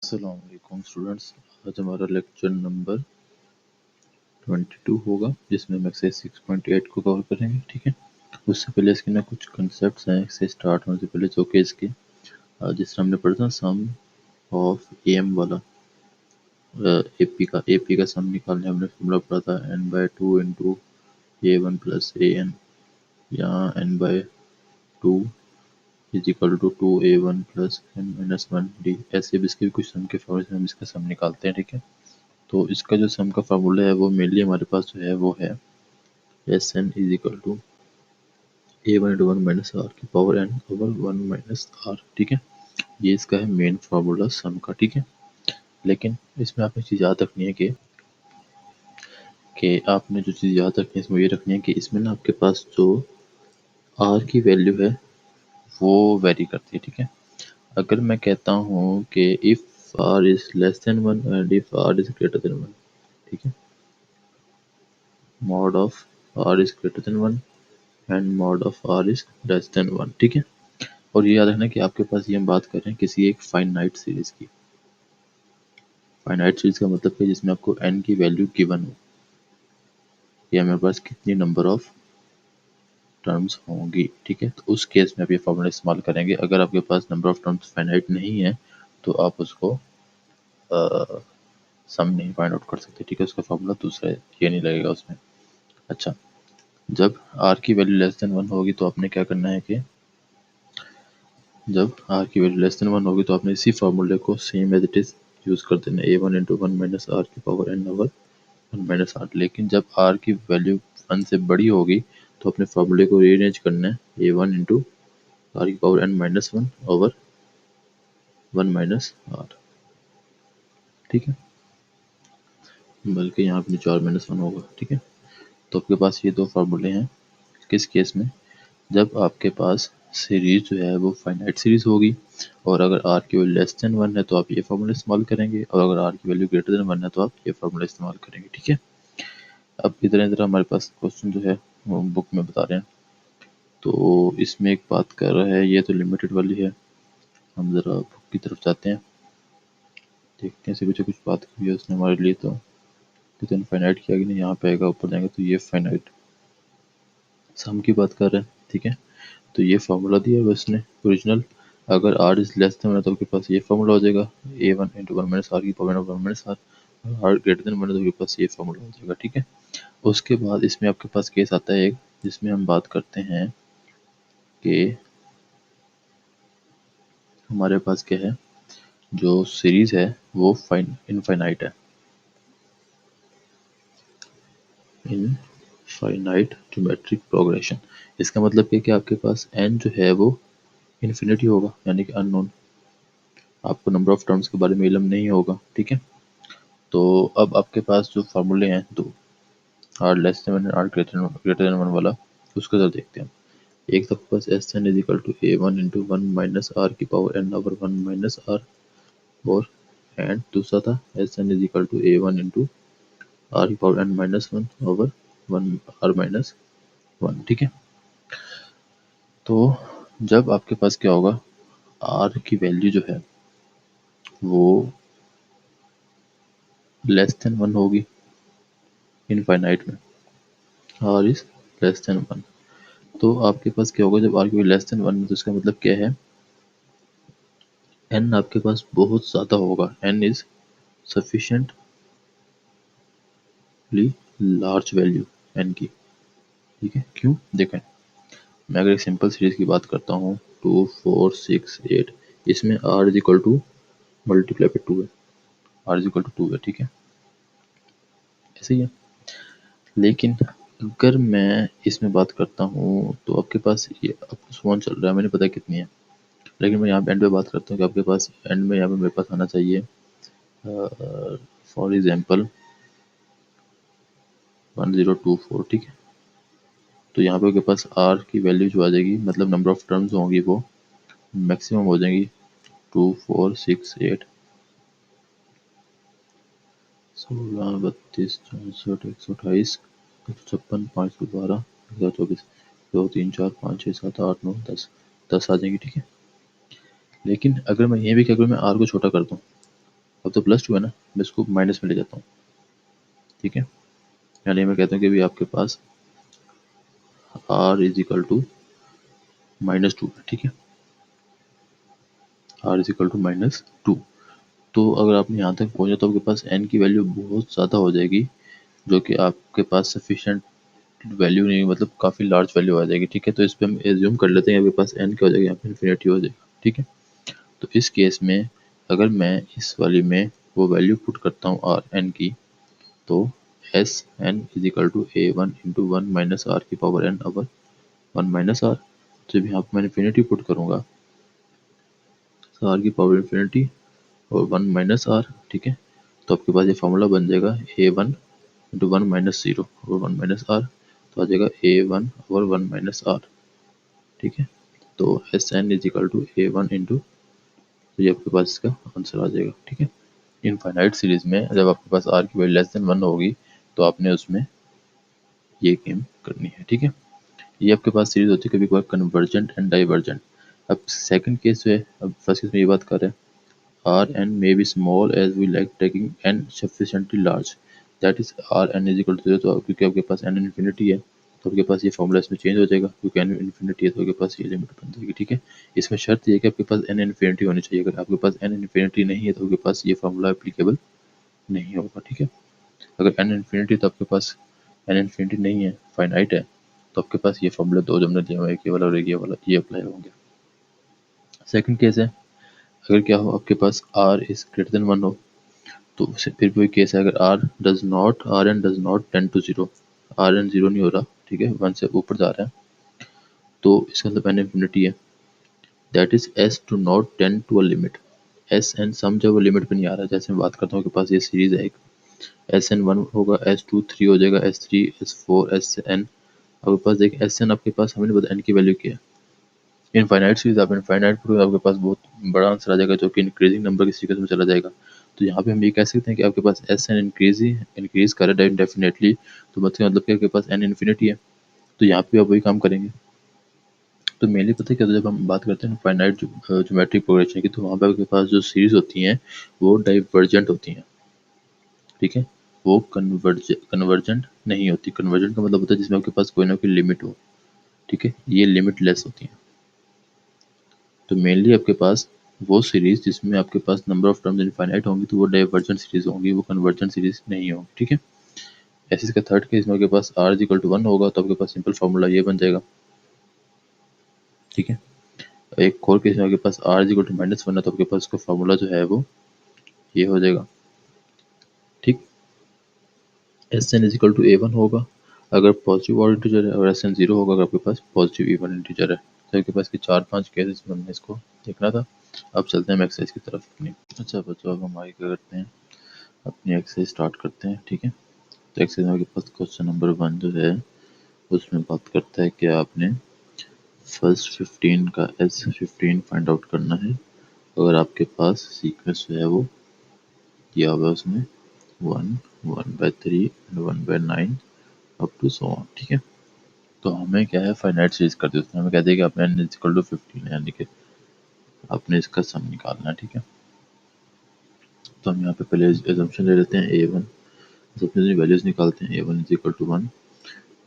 अस्सलाम वालेकुम स्टूडेंट्स। आज हमारा लेक्चर नंबर 22 होगा जिसमें हम एक्सरसाइज 6.8 को कवर करेंगे। ठीक है, उससे पहले इसके ना कुछ कंसेप्ट्स हैं एक्सरसाइज स्टार्ट होने से पहले, जो कि इसके जिस तरह हमने पढ़ा था सम ऑफ एम वाला एपी का सम निकालने हमने फॉर्मूला पढ़ा था n/2 into a1 plus an, यहाँ n/2 is equal to 2a1 plus n-1d। ऐसे भी इसके कुछ सम के फॉर्मूले से हम इसका सम निकालते हैं। ठीक है, तो इसका जो सम का फार्मूला है वो मेनली हमारे पास जो है वो है S N is equal to A one into one minus are की power N over one minus are. ठीक है, ये इसका है मेन फार्मूला सम का। ठीक है, लेकिन इसमें आपने चीज़ याद रखनी है कि आपने जो चीज़ याद रखनी है इसमें ये रखनी है कि इसमें ना आपके पास जो आर की वैल्यू है वो वेरी करती है। ठीक है, अगर मैं कहता हूँ कि if r is less than one and if r is greater than one, ठीक है, mod of are is greater than one and mod of are is less than one. ठीक है, और ये याद रखना कि आपके पास ये हम बात कर रहे हैं किसी एक फाइनाइट सीरीज की। फाइनाइट सीरीज का मतलब है जिसमें आपको n की वैल्यू गिवन हो, या मेरे पास कितनी नंबर ऑफ टर्म्स होंगी। ठीक है, तो उस केस में आप ये फॉर्मूला इस्तेमाल करेंगे। अगर आपके पास नंबर ऑफ टर्म्स फाइनाइट नहीं है तो आप उसको सम नहीं फाइंड आउट कर सकते। ठीक है, उसका फॉर्मूला दूसरा है, ये नहीं लगेगा उसमें। अच्छा, जब r की वैल्यू लेस देन वन होगी तो आपने क्या करना है कि जब r की वैल्यू लेस देन वन होगी तो आपने इसी फार्मूले को same as it is use कर देना, A one into one minus are की power N over one minus R. लेकिन जब r की वैल्यू वन से बड़ी होगी तो अपने फार्मूले को रीअरेंज करना है, ए वन इंटू आर की power N minus one over one minus are. ठीक है, बल्कि यहाँ अपने चार माइनस वन होगा। ठीक है, तो आपके पास ये दो फार्मूले हैं किस केस में, जब आपके पास सीरीज जो है वो फाइनाइट सीरीज होगी और अगर आर की वैल्यू लेस देन वन है तो आप ये फार्मूला इस्तेमाल करेंगे, और अगर आर की वैल्यू ग्रेटर देन वन है तो आप ये फार्मूला इस्तेमाल करेंगे। ठीक है, अब इधर हमारे पास क्वेश्चन जो है वो बुक में बता रहे हैं, तो इसमें एक बात कर रहा है, ये तो लिमिटेड वाली है। हम ज़रा बुक की तरफ जाते हैं, देखते हैं से कुछ बात की है उसने हमारे लिए। तो इनफाइनाइट की आगे नहीं, यहाँ पे आएगा ऊपर जाएंगे तो ये फाइनाइट सम की बात कर रहे हैं। ठीक है, तो ये फार्मूला दिया है उसने ओरिजिनल, अगर R is less than one है तो आपके पास ये फार्मूला हो जाएगा, A one into one minus are की power one minus R. R greater than one है तो आपके पास ये फार्मूला हो जाएगा। ठीक है, उसके बाद इसमें आपके पास केस आता है एक, जिसमें हम बात करते हैं कि हमारे पास क्या है, जो सीरीज है वो इनफाइनाइट है, इनफाइनाइट ज्योमेट्रिक प्रोग्रेशन। इसका मतलब है कि आपके पास n जो है वो इन्फिनिटी होगा, यानी कि अननोन, आपको नंबर ऑफ टर्म्स के बारे में इल्म नहीं होगा। ठीक है, तो अब आपके पास जो फार्मूले हैं दो, R less than R greater than one वाला, उसको जरा देखते हैं। एक तो आपके पास S N is equal to A one into one minus are की power N over one minus R, और एंड दूसरा था S N is equal to A one into are की power N minus one over one R minus one. ठीक है, तो जब आपके पास क्या होगा, आर की वैल्यू जो है वो लेस देन वन होगी इनफाइनाइट में, r is less than one, तो आपके पास क्या होगा जब आर की वैल्यू लेस देन वन, तो इसका मतलब क्या है, एन आपके पास बहुत ज़्यादा होगा, n is sufficiently large value n की। ठीक है, क्यों देखें, मैं अगर एक सिंपल सीरीज की बात करता हूँ 2 4 6 8, इसमें r is equal to multiply पे 2 है, आर इज इक्वल टू 2 है। ठीक है, ऐसे ही है। लेकिन अगर मैं इसमें बात करता हूँ तो आपके पास ये +1 चल रहा है, मैंने पता कितनी है, लेकिन मैं यहाँ पे एंड पे बात करता हूँ कि आपके पास एंड में यहाँ पे मेरे पास आना चाहिए फॉर एग्जाम्पल 1024। ठीक है, तो यहाँ पे आपके पास आर की वैल्यू जो आ जाएगी, मतलब नंबर ऑफ टर्म्स होंगी वो मैक्सिमम हो जाएंगी 2 4 6 8, 16 32 64 128 156 512 1024, 2 3 4 5 6 7 8 9 10 10 आ जाएंगी। ठीक है, लेकिन अगर मैं ये भी क्या करूँ, मैं आर को छोटा कर दूँ, अब तो +2 है ना, मैं इसको माइनस में ले जाता हूँ, ठीक है। यानी मैं कहता हूँ कि अभी आपके पास r इज इक्वल टू -2 है, ठीक है। r is equal to -2। तो अगर आपने यहाँ तक पहुँचा तो आपके पास n की वैल्यू बहुत ज़्यादा हो जाएगी, जो कि आपके पास सफिशिएंट वैल्यू नहीं, मतलब काफ़ी लार्ज वैल्यू आ जाएगी, ठीक है। तो इस पे हम एज्यूम कर लेते हैं आपके पास n क्या हो जाएगा, यहाँ पे इन्फिनिटी हो जाएगा, ठीक है। तो इस केस में अगर मैं इस वाली में वो वैल्यू पुट करता हूँ आर एन की, तो S N is equal to A one into one minus are की power N over one minus R. तो जब यहाँ पर मैं इन्फिनिटी पुट करूँगा तो आर की पावर इन्फिनिटी और वन माइनस आर, ठीक है। तो आपके पास ये फॉर्मूला बन जाएगा A one into one minus zero और वन माइनस आर, तो आ जाएगा ए वन और वन माइनस आर, ठीक है। तो S N is equal to A one into, तो ये आपके पास इसका आंसर आ जाएगा, ठीक है। इनफाइनाइट सीरीज में जब आपके पास आर की वैल्यू लेस देन 1 होगी तो आपने उसमें ये गेम करनी है, ठीक है। ये आपके पास सीरीज होती है कभी कभार कन्वर्जेंट एंड डाइवर्जेंट। अब सेकंड केस जो है, अब फर्स्ट केस में ये बात कर रहे हैं r n may be small as we like taking n sufficiently large, that is r n is equal to 0। तो क्योंकि आपके पास n इन्फिनिटी है तो आपके पास ये फॉर्मूला इसमें चेंज हो जाएगा, क्योंकि n इन्फिनिटी है तो आपके पास ये लिमिट बन जाएगी, ठीक है। इसमें शर्त ये है कि आपके पास n इन्फिनिटी होनी चाहिए। अगर आपके पास n इन्फिनिटी नहीं है तो आपके पास ये फॉर्मूला एप्लीकेबल नहीं होगा, ठीक है। अगर n इन्फिनिटी तो आपके पास n इन्फिनिटी नहीं है, फाइनाइट है, तो आपके पास ये फॉर्मूला दो जो हमने दिया हुआ है, एक ये वाला और एक ये वाला, ये अप्लाई होंगे। सेकंड केस है, अगर क्या हो आपके पास r इज ग्रेटर देन 1 हो, तो फिर भी वही केस है, अगर r n does not tend to zero, r n zero नहीं हो रहा, ठीक है, 1 से ऊपर जा रहा है, तो इसका मतलब एन इन्फिनिटी है, that is S to not tend to a limit. S N sum जब वो लिमिट पे नहीं आ रहा है, जैसे मैं बात करता हूँ कि पास ये सीरीज है एक, एस एन वन होगा, एस टू थ्री हो जाएगा, s three s four s n, आपके पास देखिए एस एन आपके पास हमें नहीं पता एन की वैल्यू क्या है। इनफाइनाइट सीरीज आप इनफाइनाइट पर आपके पास बहुत बड़ा आंसर आ जाएगा, जो कि इंक्रीजिंग नंबर की सीक्वेंस में चला जाएगा। तो यहाँ पे हम ये कह सकते हैं कि आपके पास एस एन इंक्रीज कर रहा है डेफिनेटली, तो मतलब कि आपके पास एन इन्फिनिटी है, तो यहाँ पे आप वही काम करेंगे। तो मेनली पता है क्या, तो जब हम बात करते हैं फाइनाइट ज्योमेट्रिक प्रोग्रेशन की, तो वहाँ पे आपके पास जो सीरीज होती हैं वो डाइवर्जेंट होती हैं, ठीक है। वो कन्वर्जेंट नहीं होती। कन्वर्जेंट का मतलब होता है जिसमें आपके पास कोई ना कोई लिमिट हो, ठीक है, ये लिमिटलेस होती हैं। तो मेनली आपके पास वो सीरीज जिसमें आपके पास नंबर ऑफ टर्म्स इनफाइनाइट होंगी तो वो डाइवर्जेंट सीरीज होंगी, वो कन्वर्जेंट सीरीज नहीं होंगी, ठीक है। ऐसे इसका थर्ड केस में आपके पास r इज इक्वल टू 1 होगा तो आपके पास सिंपल फार्मूला ये बन जाएगा, ठीक है। एक और केस में आपके पास r इज इक्वल टू -1 है तो आपके पास उसका फार्मूला जो है वो ये हो जाएगा, ठीक। S N is equal to a1 होगा अगर पॉजिटिव और इंटीजर है, और एस एन जीरो होगा अगर आपके पास पॉजिटिव इवन इंटीजर है। तो आपके पास के 4-5 केसेस में हमने इसको देखना था। अब चलते हैं हम एक्सरसाइज की तरफ अपनी। अच्छा बच्चों, अब हम आगे क्या करते हैं, अपनी एक्सरसाइज स्टार्ट करते हैं, ठीक है। तो एक्सरसाइज में आपके पास क्वेश्चन नंबर 1 जो है उसमें बात करता है कि आपने फर्स्ट 15 का S15 फाइंड आउट करना है। अगर आपके पास सीक्वेंस जो है वो दिया हुआ है उसमें 1, 1/3 and 1/9 up to so on, ठीक है। तो हमें क्या है, फाइनाइट सीरीज कर दी उसने, हमें कहते हैं कि आपने n इज इक्वल टू 15 है, यानी कि आपने इसका सम निकालना है, ठीक है। तो हम यहाँ पे पहले एजम्पशन ले लेते हैं a1, सबसे वैल्यूज निकालते हैं, a1 is equal to 1,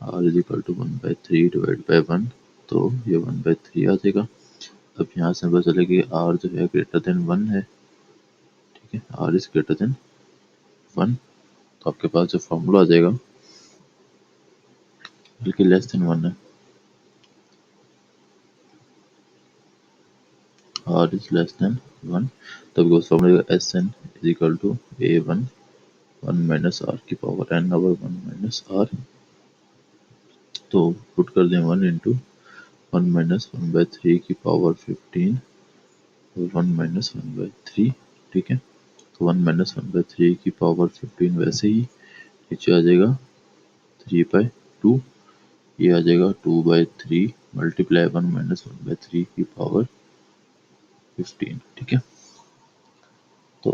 r is equal to 1/3 divide by 1, तो ये 1/3 आ जाएगा। अब यहाँ से पता चले कि r जो है ग्रेटर देन 1 है, ठीक है, r इज ग्रेटर देन 1, तो आपके पास जो फॉर्मूला आ जाएगा बल्कि लेस देन 1 है, r इज लेस देन 1, तब वो formula S N is equal to a1 1 minus are की power n over 1 minus R, तो पुट कर दें 1 इंटू 1 माइनस 1/3 की पावर 15 और 1 माइनस 1/3, ठीक है। तो 1 माइनस 1/3 की पावर 15 वैसे ही नीचे आ जाएगा 3/2, ये आ जाएगा 2/3 मल्टीप्लाई 1 माइनस 1/3 की पावर 15, ठीक है। तो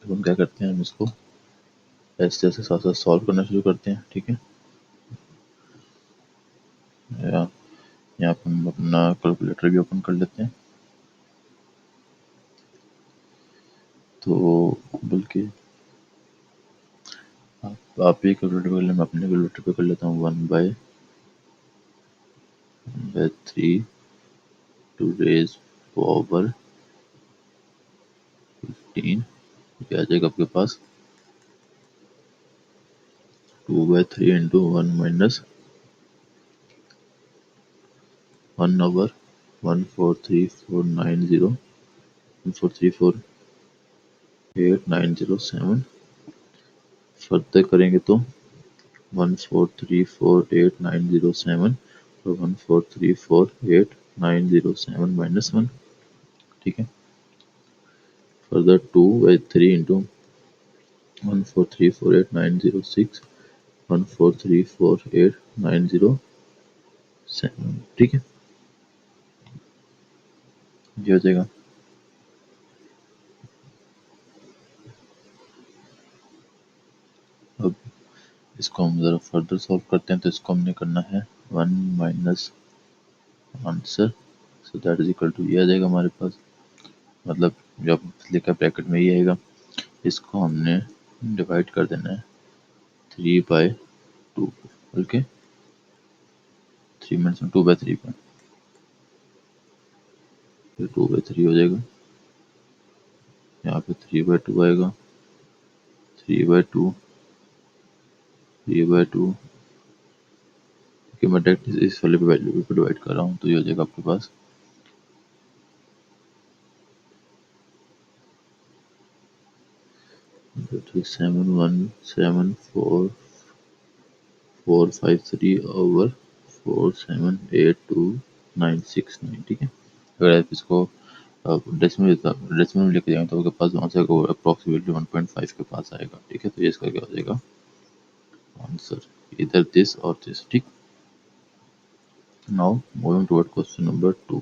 अब हम क्या करते हैं, हम इसको ऐसे ऐसे साथ साथ सॉल्व करना शुरू करते हैं, ठीक है। या यहाँ पर हम अपना कैलकुलेटर भी ओपन कर लेते हैं। तो बल्कि आप भी कैलकुलेटर कर लें, मैं अपने कैलकुलेटर पे कर लेता हूँ। 1/3 टू रेज पावर 15 क्या आ जाएगा आपके पास 2/3 इंटू 1/1/43490 1434890 7 फर्दर करेंगे तो 1434890 और 1434890 -1 ठीक है। फर्दर 2/3 इंटू 1434890 6 1434890 7 ठीक है, ये हो जाएगा। अब इसको हम ज़रा फर्दर सॉल्व करते हैं, तो इसको हमने करना है 1 minus answer, so that is equal to ये आ जाएगा हमारे पास, मतलब जब लिखा ब्रैकेट में ये आएगा, इसको हमने डिवाइड कर देना है 3/2 बल्कि 3 मिनट्स में 2/3 पे, फिर 2/3 हो जाएगा, यहाँ पे 3/2 आएगा, 3/2 3/2 कि मैं डायरेक्ट इस वाले पे वैल्यू पे डिवाइड कर रहा हूँ, तो ये हो जाएगा आपके पास 7171453/4782969 ठीक है। अगर आप इसको डेसिमल में लेके जाएंगे तो आपके पास वहाँ से अप्रॉक्सीमेटली 1.5 के पास आएगा, ठीक है। तो ये इसका क्या हो जाएगा आंसर, इधर दिस और दिस, ठीक। Now moving toward question number 2,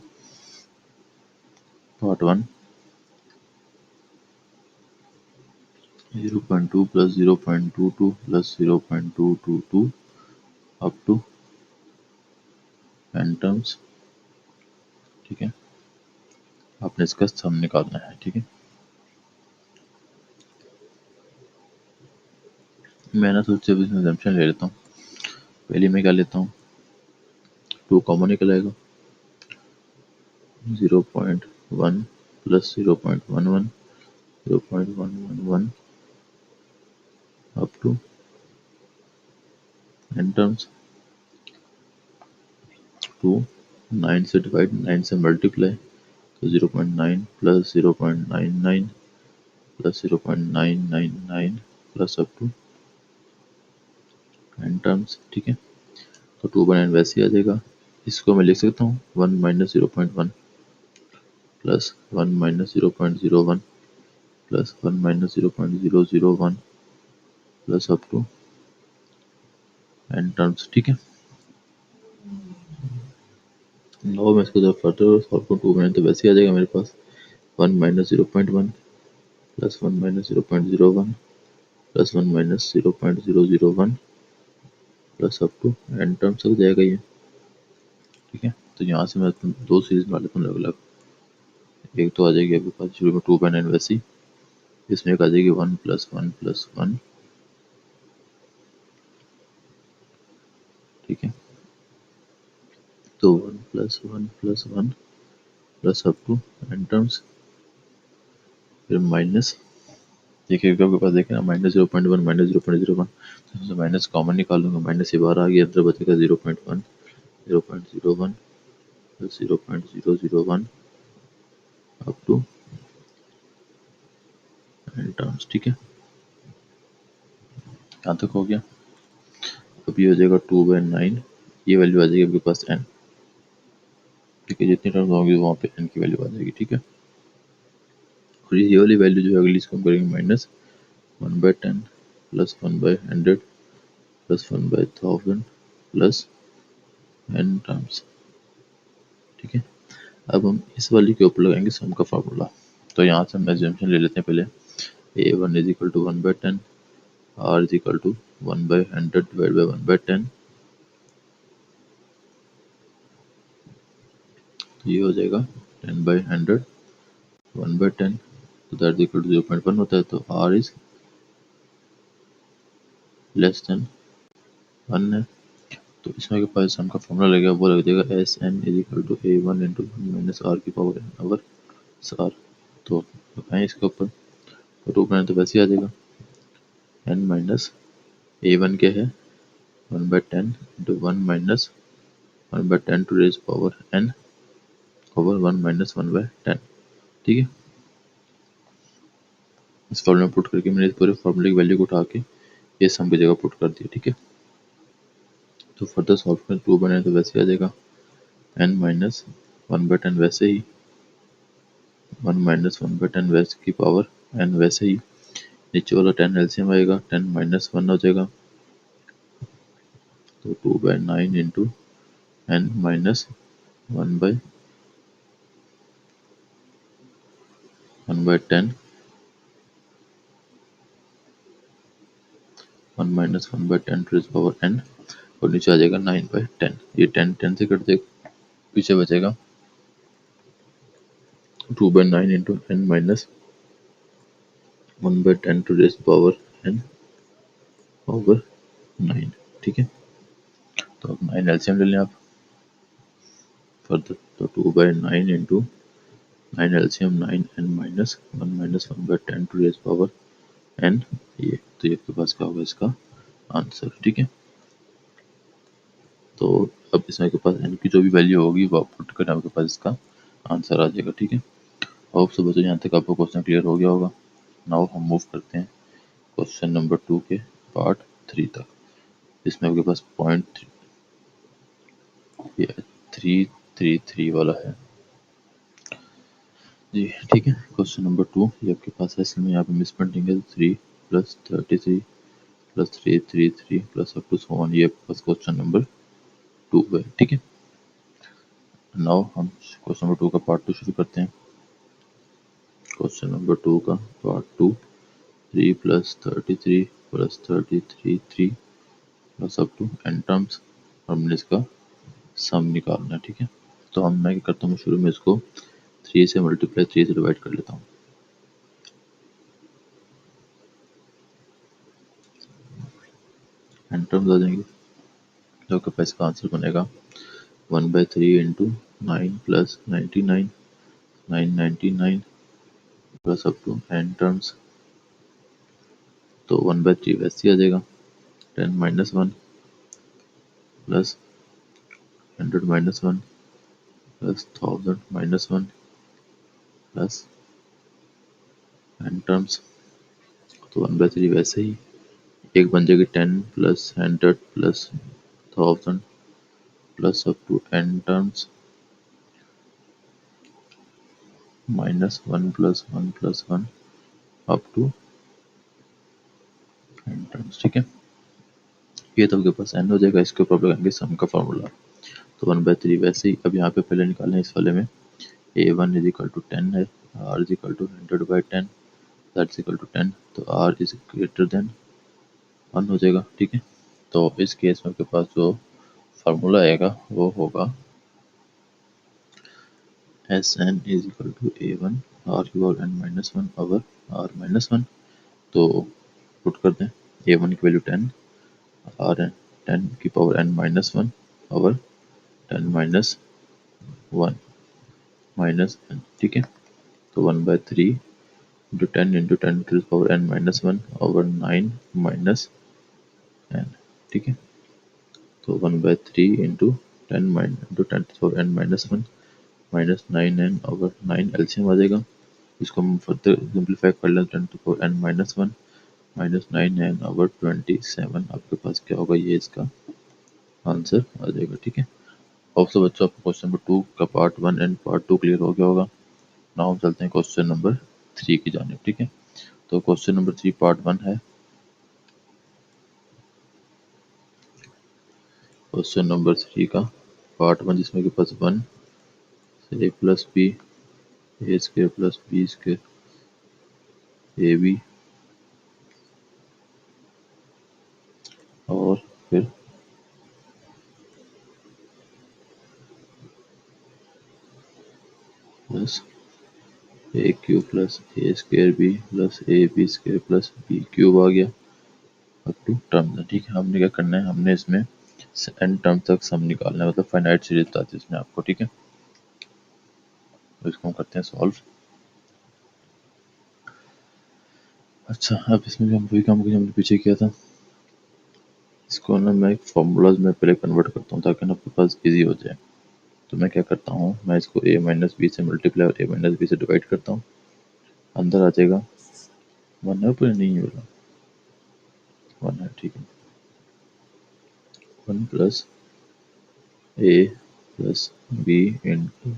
part 1 0.2 plus 0.22 plus 0.222 up to n terms, ठीक है। आपने इसका सम निकालना है, ठीक है। मैं ना सोचा अब इसमें assumption ले लेता हूँ। पहले मैं क्या लेता हूँ, 2 कॉमन निकल आएगा, 0.1 plus 0.11 0.111 up to n terms, 2 9 से डिवाइड 9 से मल्टीप्लाई, तो 0.9 plus 0.99 plus 0.999 plus up to n terms, ठीक है। तो 2/n वैसे ही आ जाएगा। इसको मैं लिख सकता हूँ 1 minus 0.1 plus 1 minus 0.01 plus 1 minus 0.001 plus up to n terms, ठीक है। नो मैं इसको जब फर्दर सॉल्व करूँ 2/n तो वैसे ही आ जाएगा मेरे पास 1 minus 0.1 plus 1 minus 0.01 plus 1 minus 0.001 plus up to n terms हो जाएगा ये, ठीक है। तो यहाँ से मैं दो सीरीज बना लेता हूँ अलग अलग, एक तो आ जाएगी आपके पास शुरू में 2/n वैसी, इसमें एक आ जाएगी 1 प्लस 1 प्लस 1, ठीक है। तो 1 plus 1 plus 1 plus up to n terms, फिर माइनस, देखिए आपके पास देखें ना -0.1 -0.01, तो इसमें माइनस कॉमन निकालूंगा, माइनस ये बाहर आ गया, अंदर बचेगा 0.1 0.01 plus 0.001 up to n terms, ठीक है। यहाँ तक हो गया। अब ये हो जाएगा 2/9, ये वैल्यू आ जाएगी आपके पास n, ठीक है। जितनी टर्म्स होंगी वहाँ पे n की वैल्यू आ जाएगी, ठीक है। और ये वाली वैल्यू जो है अगली इसको हम करेंगे minus 1/10 plus 1/100 plus 1/1000 plus n terms, ठीक है। अब हम इस वाली के ऊपर लगाएंगे सम का फार्मूला। तो यहाँ से हम एग्जाम्पल ले लेते हैं पहले, a1 is equal to 1/10, r is equal to 1/100 divide by 1/10, ये हो जाएगा 10/100 1/10 तो दैट इज इक्वल टू 0.1 होता है, तो आर इज लेस देन 1 है। तो इसमें के पास सम का फॉर्मूला लगेगा, वो लग जाएगा s N is equal to A one into one minus are की पावर एन ओवर आर। तो लगाएं इसके ऊपर, तो टू बनाए तो वैसे ही आ जाएगा, एन माइनस ए वन क्या है 1/10 into one minus 1/10 to raise power N over 1 - 1/10। ठीक है, इस फॉर्मूले में पुट करके मैंने इस पूरे फॉर्मूले की वैल्यू को उठा के ये सम की जगह पुट कर दिया। ठीक है, तो फर्दर सॉल्व करें, टू बनाए तो वैसे ही आ जाएगा, एन माइनस 1/10 वैसे ही, 1 - 1/10 वैसे की पावर एन वैसे ही, नीचे वाला 10 एलसीएम आएगा, 10 - 1 हो जाएगा, तो 2/9 into n minus 1/10 1 - 1/10 to the power n, और नीचे आ जाएगा 9/10। ये 10 10 से कट जाएगा, पीछे बचेगा 2/9 into n minus 1/10 to the power N over 9। ठीक है, तो अब 9 एलसीएम ले लें आप फर्दर, तो 2/9 into 9 LCM 9 n minus 1 - 1/10 to the power n, ये तो ये आपके पास क्या होगा इसका आंसर। ठीक है, तो अब इसमें आपके पास एन की जो भी वैल्यू होगी वो पुट करना, आपके पास इसका आंसर आ जाएगा। ठीक है, होप सो बच्चों यहाँ तक आपको क्वेश्चन क्लियर हो गया होगा। नाउ हम मूव करते हैं क्वेश्चन नंबर 2 के पार्ट 3 तक। इसमें आपके पास पॉइंट 333 वाला है जी। ठीक है, क्वेश्चन नंबर 2 ये आपके पास है, इसमें यहाँ पे मिस प्रिंटिंग है, 3 + 33 + 333 plus up to so on, ये आपके पास क्वेश्चन नंबर 2 है। ठीक है, नाउ हम क्वेश्चन नंबर 2 का पार्ट 2 शुरू करते हैं। क्वेश्चन नंबर 2 का part 2, 3 + 33 + 33 plus up to N terms, हमने इसका सम निकालना है। ठीक है, तो मैं क्या करता हूँ, शुरू में इसको 3 से मल्टीप्लाई 3 से डिवाइड कर लेता हूँ, एन टर्म्स आ जाएंगे, तो आपके पास इसका आंसर बनेगा 1/3 into 9 + 99 999 plus up to N terms, तो 1/3 वैसे ही आ जाएगा, 10 - 1 plus 100 - 1 plus 1000 - 1 plus N terms, तो 1/3 वैसे ही, एक बन जाएगी 10 + 100 plus 1000 plus up to N terms -1 + 1 + 1 up to N terms. ठीक है, ये तो आपके पास एन हो जाएगा, इसके ऊपर लगाएंगे सम का फार्मूला, तो 1/3 वैसे ही। अब यहाँ पे पहले निकालें इस वाले में, a1 इज इक्वल टू 10 है, r is equal to 100/10, that is equal to 10, तो r इज ग्रेटर देन 1 हो जाएगा। ठीक है, तो इस केस में आपके पास जो फार्मूला आएगा वो होगा S N is equal to a1 r की पावर n-1 ओवर r-1, तो पुट कर दें a1 की वैल्यू 10, r 10 की power n-1 over 10 - 1 minus n। ठीक है, तो 1/3 into 10 into 10 to the power n-1 over 9 minus n। ठीक है, तो 1/3 into 10 into 10 to the power n-1 minus 9n over 9 LCM आ जाएगा। इसको हम फर्दर सिंप्लीफाई कर लें, 10 to the power n-1 minus 9n over 27, आपके पास क्या होगा, ये इसका आंसर आ जाएगा। ठीक है, होप सो बच्चों आपको क्वेश्चन नंबर 2 का पार्ट 1 एंड पार्ट 2 क्लियर हो गया होगा। नाउ हम चलते हैं क्वेश्चन नंबर 3 की जानिब। ठीक है, तो क्वेश्चन नंबर 3 पार्ट 1 है। क्वेश्चन नंबर 3 का पार्ट 1, जिसमें के पास 1 से a plus B A square plus B square A B और फिर plus A cube plus A square B plus A B square plus B cube आ गया अप टू टर्म। ठीक है, हमने क्या करना है, हमने इसमें एन टर्म तक सम निकालना है, मतलब फाइनाइट सीरीज बताती है इसमें आपको। ठीक है, तो इसको हम करते हैं सॉल्व। अच्छा, अब इसमें भी हम वही काम करेंगे हमने पीछे किया था। इसको ना मैं एक फॉर्मूलाज में पहले कन्वर्ट करता हूँ ताकि ना आपके पास इजी हो जाए। तो मैं क्या करता हूँ, मैं इसको a माइनस बी से मल्टीप्लाई और a माइनस बी से डिवाइड करता हूँ। अंदर आ जाएगा 1 है, पूरे नहीं होगा 1 है। ठीक है, 1 plus A plus B into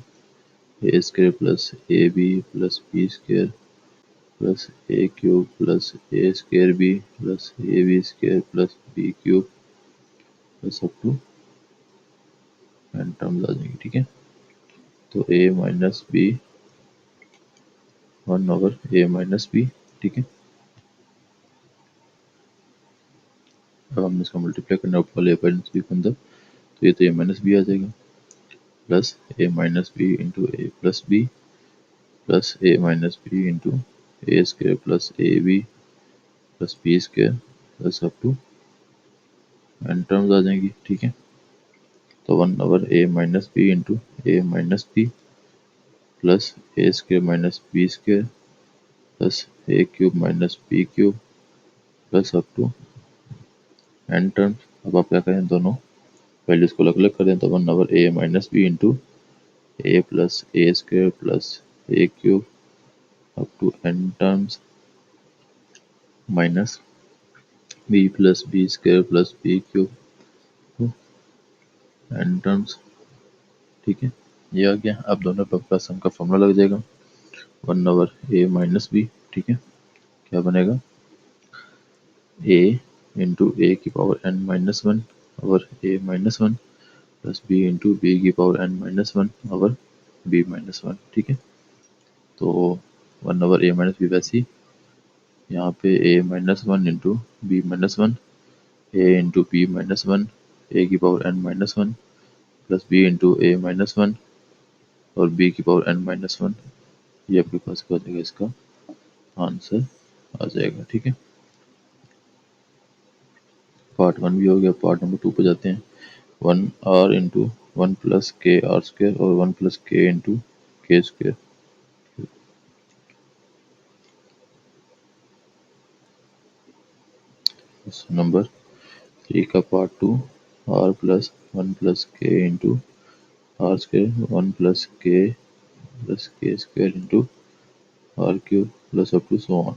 A square plus A B plus B square plus A cube plus A square B plus A B square plus B cube plus up to N terms आ जाएंगी। ठीक है, तो a minus B 1 over a minus B. ठीक है, अब हमने इसका मल्टीप्लाई करना है ऊपर a माइनस बी के अंदर, तो ये तो a माइनस बी आ जाएगा plus a minus B into A plus B plus a minus B into A square plus A B plus B square plus up to N terms आ जाएंगी। ठीक है, तो 1 over a minus B into A minus B plus A square minus B square plus A cube minus B cube plus up to N terms. अब आप क्या करें, दोनों वैल्यूज को अलग अलग कर दें, तो 1 over a minus B into A plus A square plus A cube up to N terms minus B plus B square plus B cube to N terms. ठीक है, ये आ गया। अब दोनों पे आपका सम का फॉर्मूला लग जाएगा 1 ओवर ए माइनस बी। ठीक है, क्या बनेगा, ए इंटू ए की power N minus 1 over A minus 1 plus B into B की power N minus 1 over B minus 1। ठीक है, तो 1 ओवर ए माइनस बी वैसे ही यहाँ पे a minus 1 into B minus 1 A into B minus 1 A की power N minus 1 plus B into A minus 1 और B की पावर एन माइनस 1। ये आपके पास क्या हो जाएगा, इसका आंसर आ जाएगा। ठीक है, पार्ट 1 भी हो गया। पार्ट नंबर 2 पे जाते हैं। 1 आर इंटू 1 प्लस के आर स्क्वायर और 1 प्लस के इंटू के स्क्वायर। नंबर 3 का part 2, R plus 1 plus K into R square 1 plus K square into R cube plus up to so on.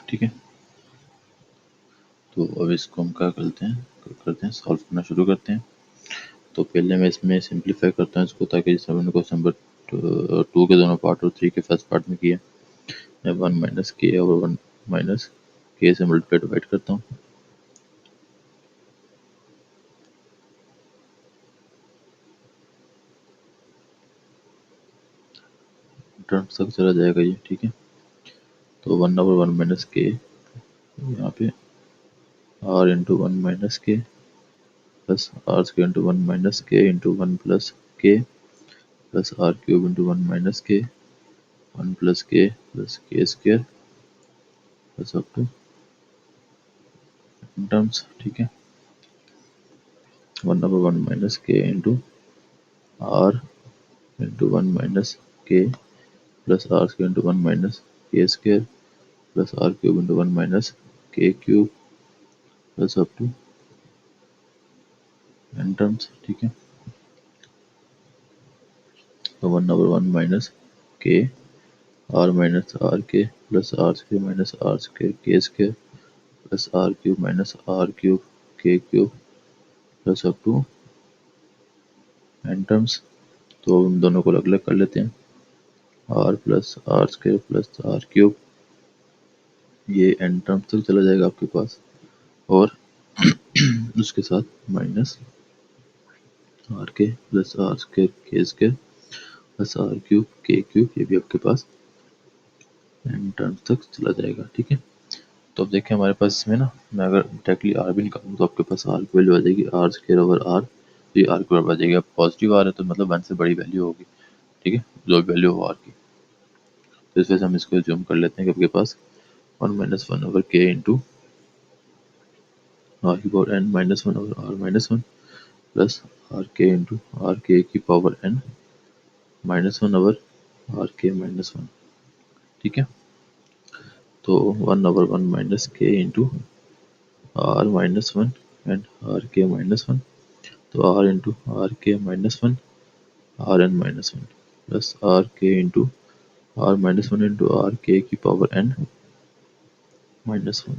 ठीक है, तो अब इसको हम क्या करते हैं सॉल्व करना शुरू करते हैं। तो पहले मैं इसमें सिंप्लीफाई करता हूँ इसको, ताकि जैसे हमने क्वेश्चन नंबर 2 के दोनों पार्ट और 3 के फर्स्ट पार्ट में किया। मैं 1 माइनस के और 1 माइनस के से मल्टीप्लाई डिवाइड करता हूँ। टर्म्स तक चला जाएगा ये। ठीक है, तो 1 ओवर 1 माइनस के, यहाँ पे R into 1 minus K plus R square into 1 minus K into 1 plus K plus R cube into 1 minus K 1 plus K square plus up to terms. ठीक है, 1 over 1 minus K into R into 1 minus K plus R square into 1 minus K square plus R cube into 1 minus K cube plus up to N terms. ठीक है, तो 1 over 1 minus K R minus R K plus R square minus R square K square plus R cube minus R cube K cube plus up to N terms. तो हम दोनों को अलग अलग कर लेते हैं। R plus R square plus R cube, ये एन टर्म्स तक चला जाएगा आपके पास, और उसके साथ minus R K plus R square K square plus R cube K cube, ये भी आपके पास एन टर्म्स तक चला जाएगा। ठीक है, तो अब देखिए हमारे पास इसमें ना, मैं अगर डायरेक्टली आर भी निकालूँ तो आपके पास आर की वैल्यू आ जाएगी आर स्क्वायर ओवर आर तो ये आर के बराबर आ जाएगी। अब पॉजिटिव आ रहा है तो मतलब 1 से बड़ी वैल्यू होगी, ठीक है, जो वैल्यू हो आर की। तो इस वजह से हम इसको ज्यूम कर लेते हैं कि आपके पास 1 minus 1 over K into are की power n minus 1 over R minus 1 plus R K into R K की power n minus 1 over R K minus 1, ठीक है। तो 1 over 1 minus K into R minus 1 and R K minus 1, तो R into R K minus 1 R N minus 1 plus R K into R minus 1 into R K की power n minus 1।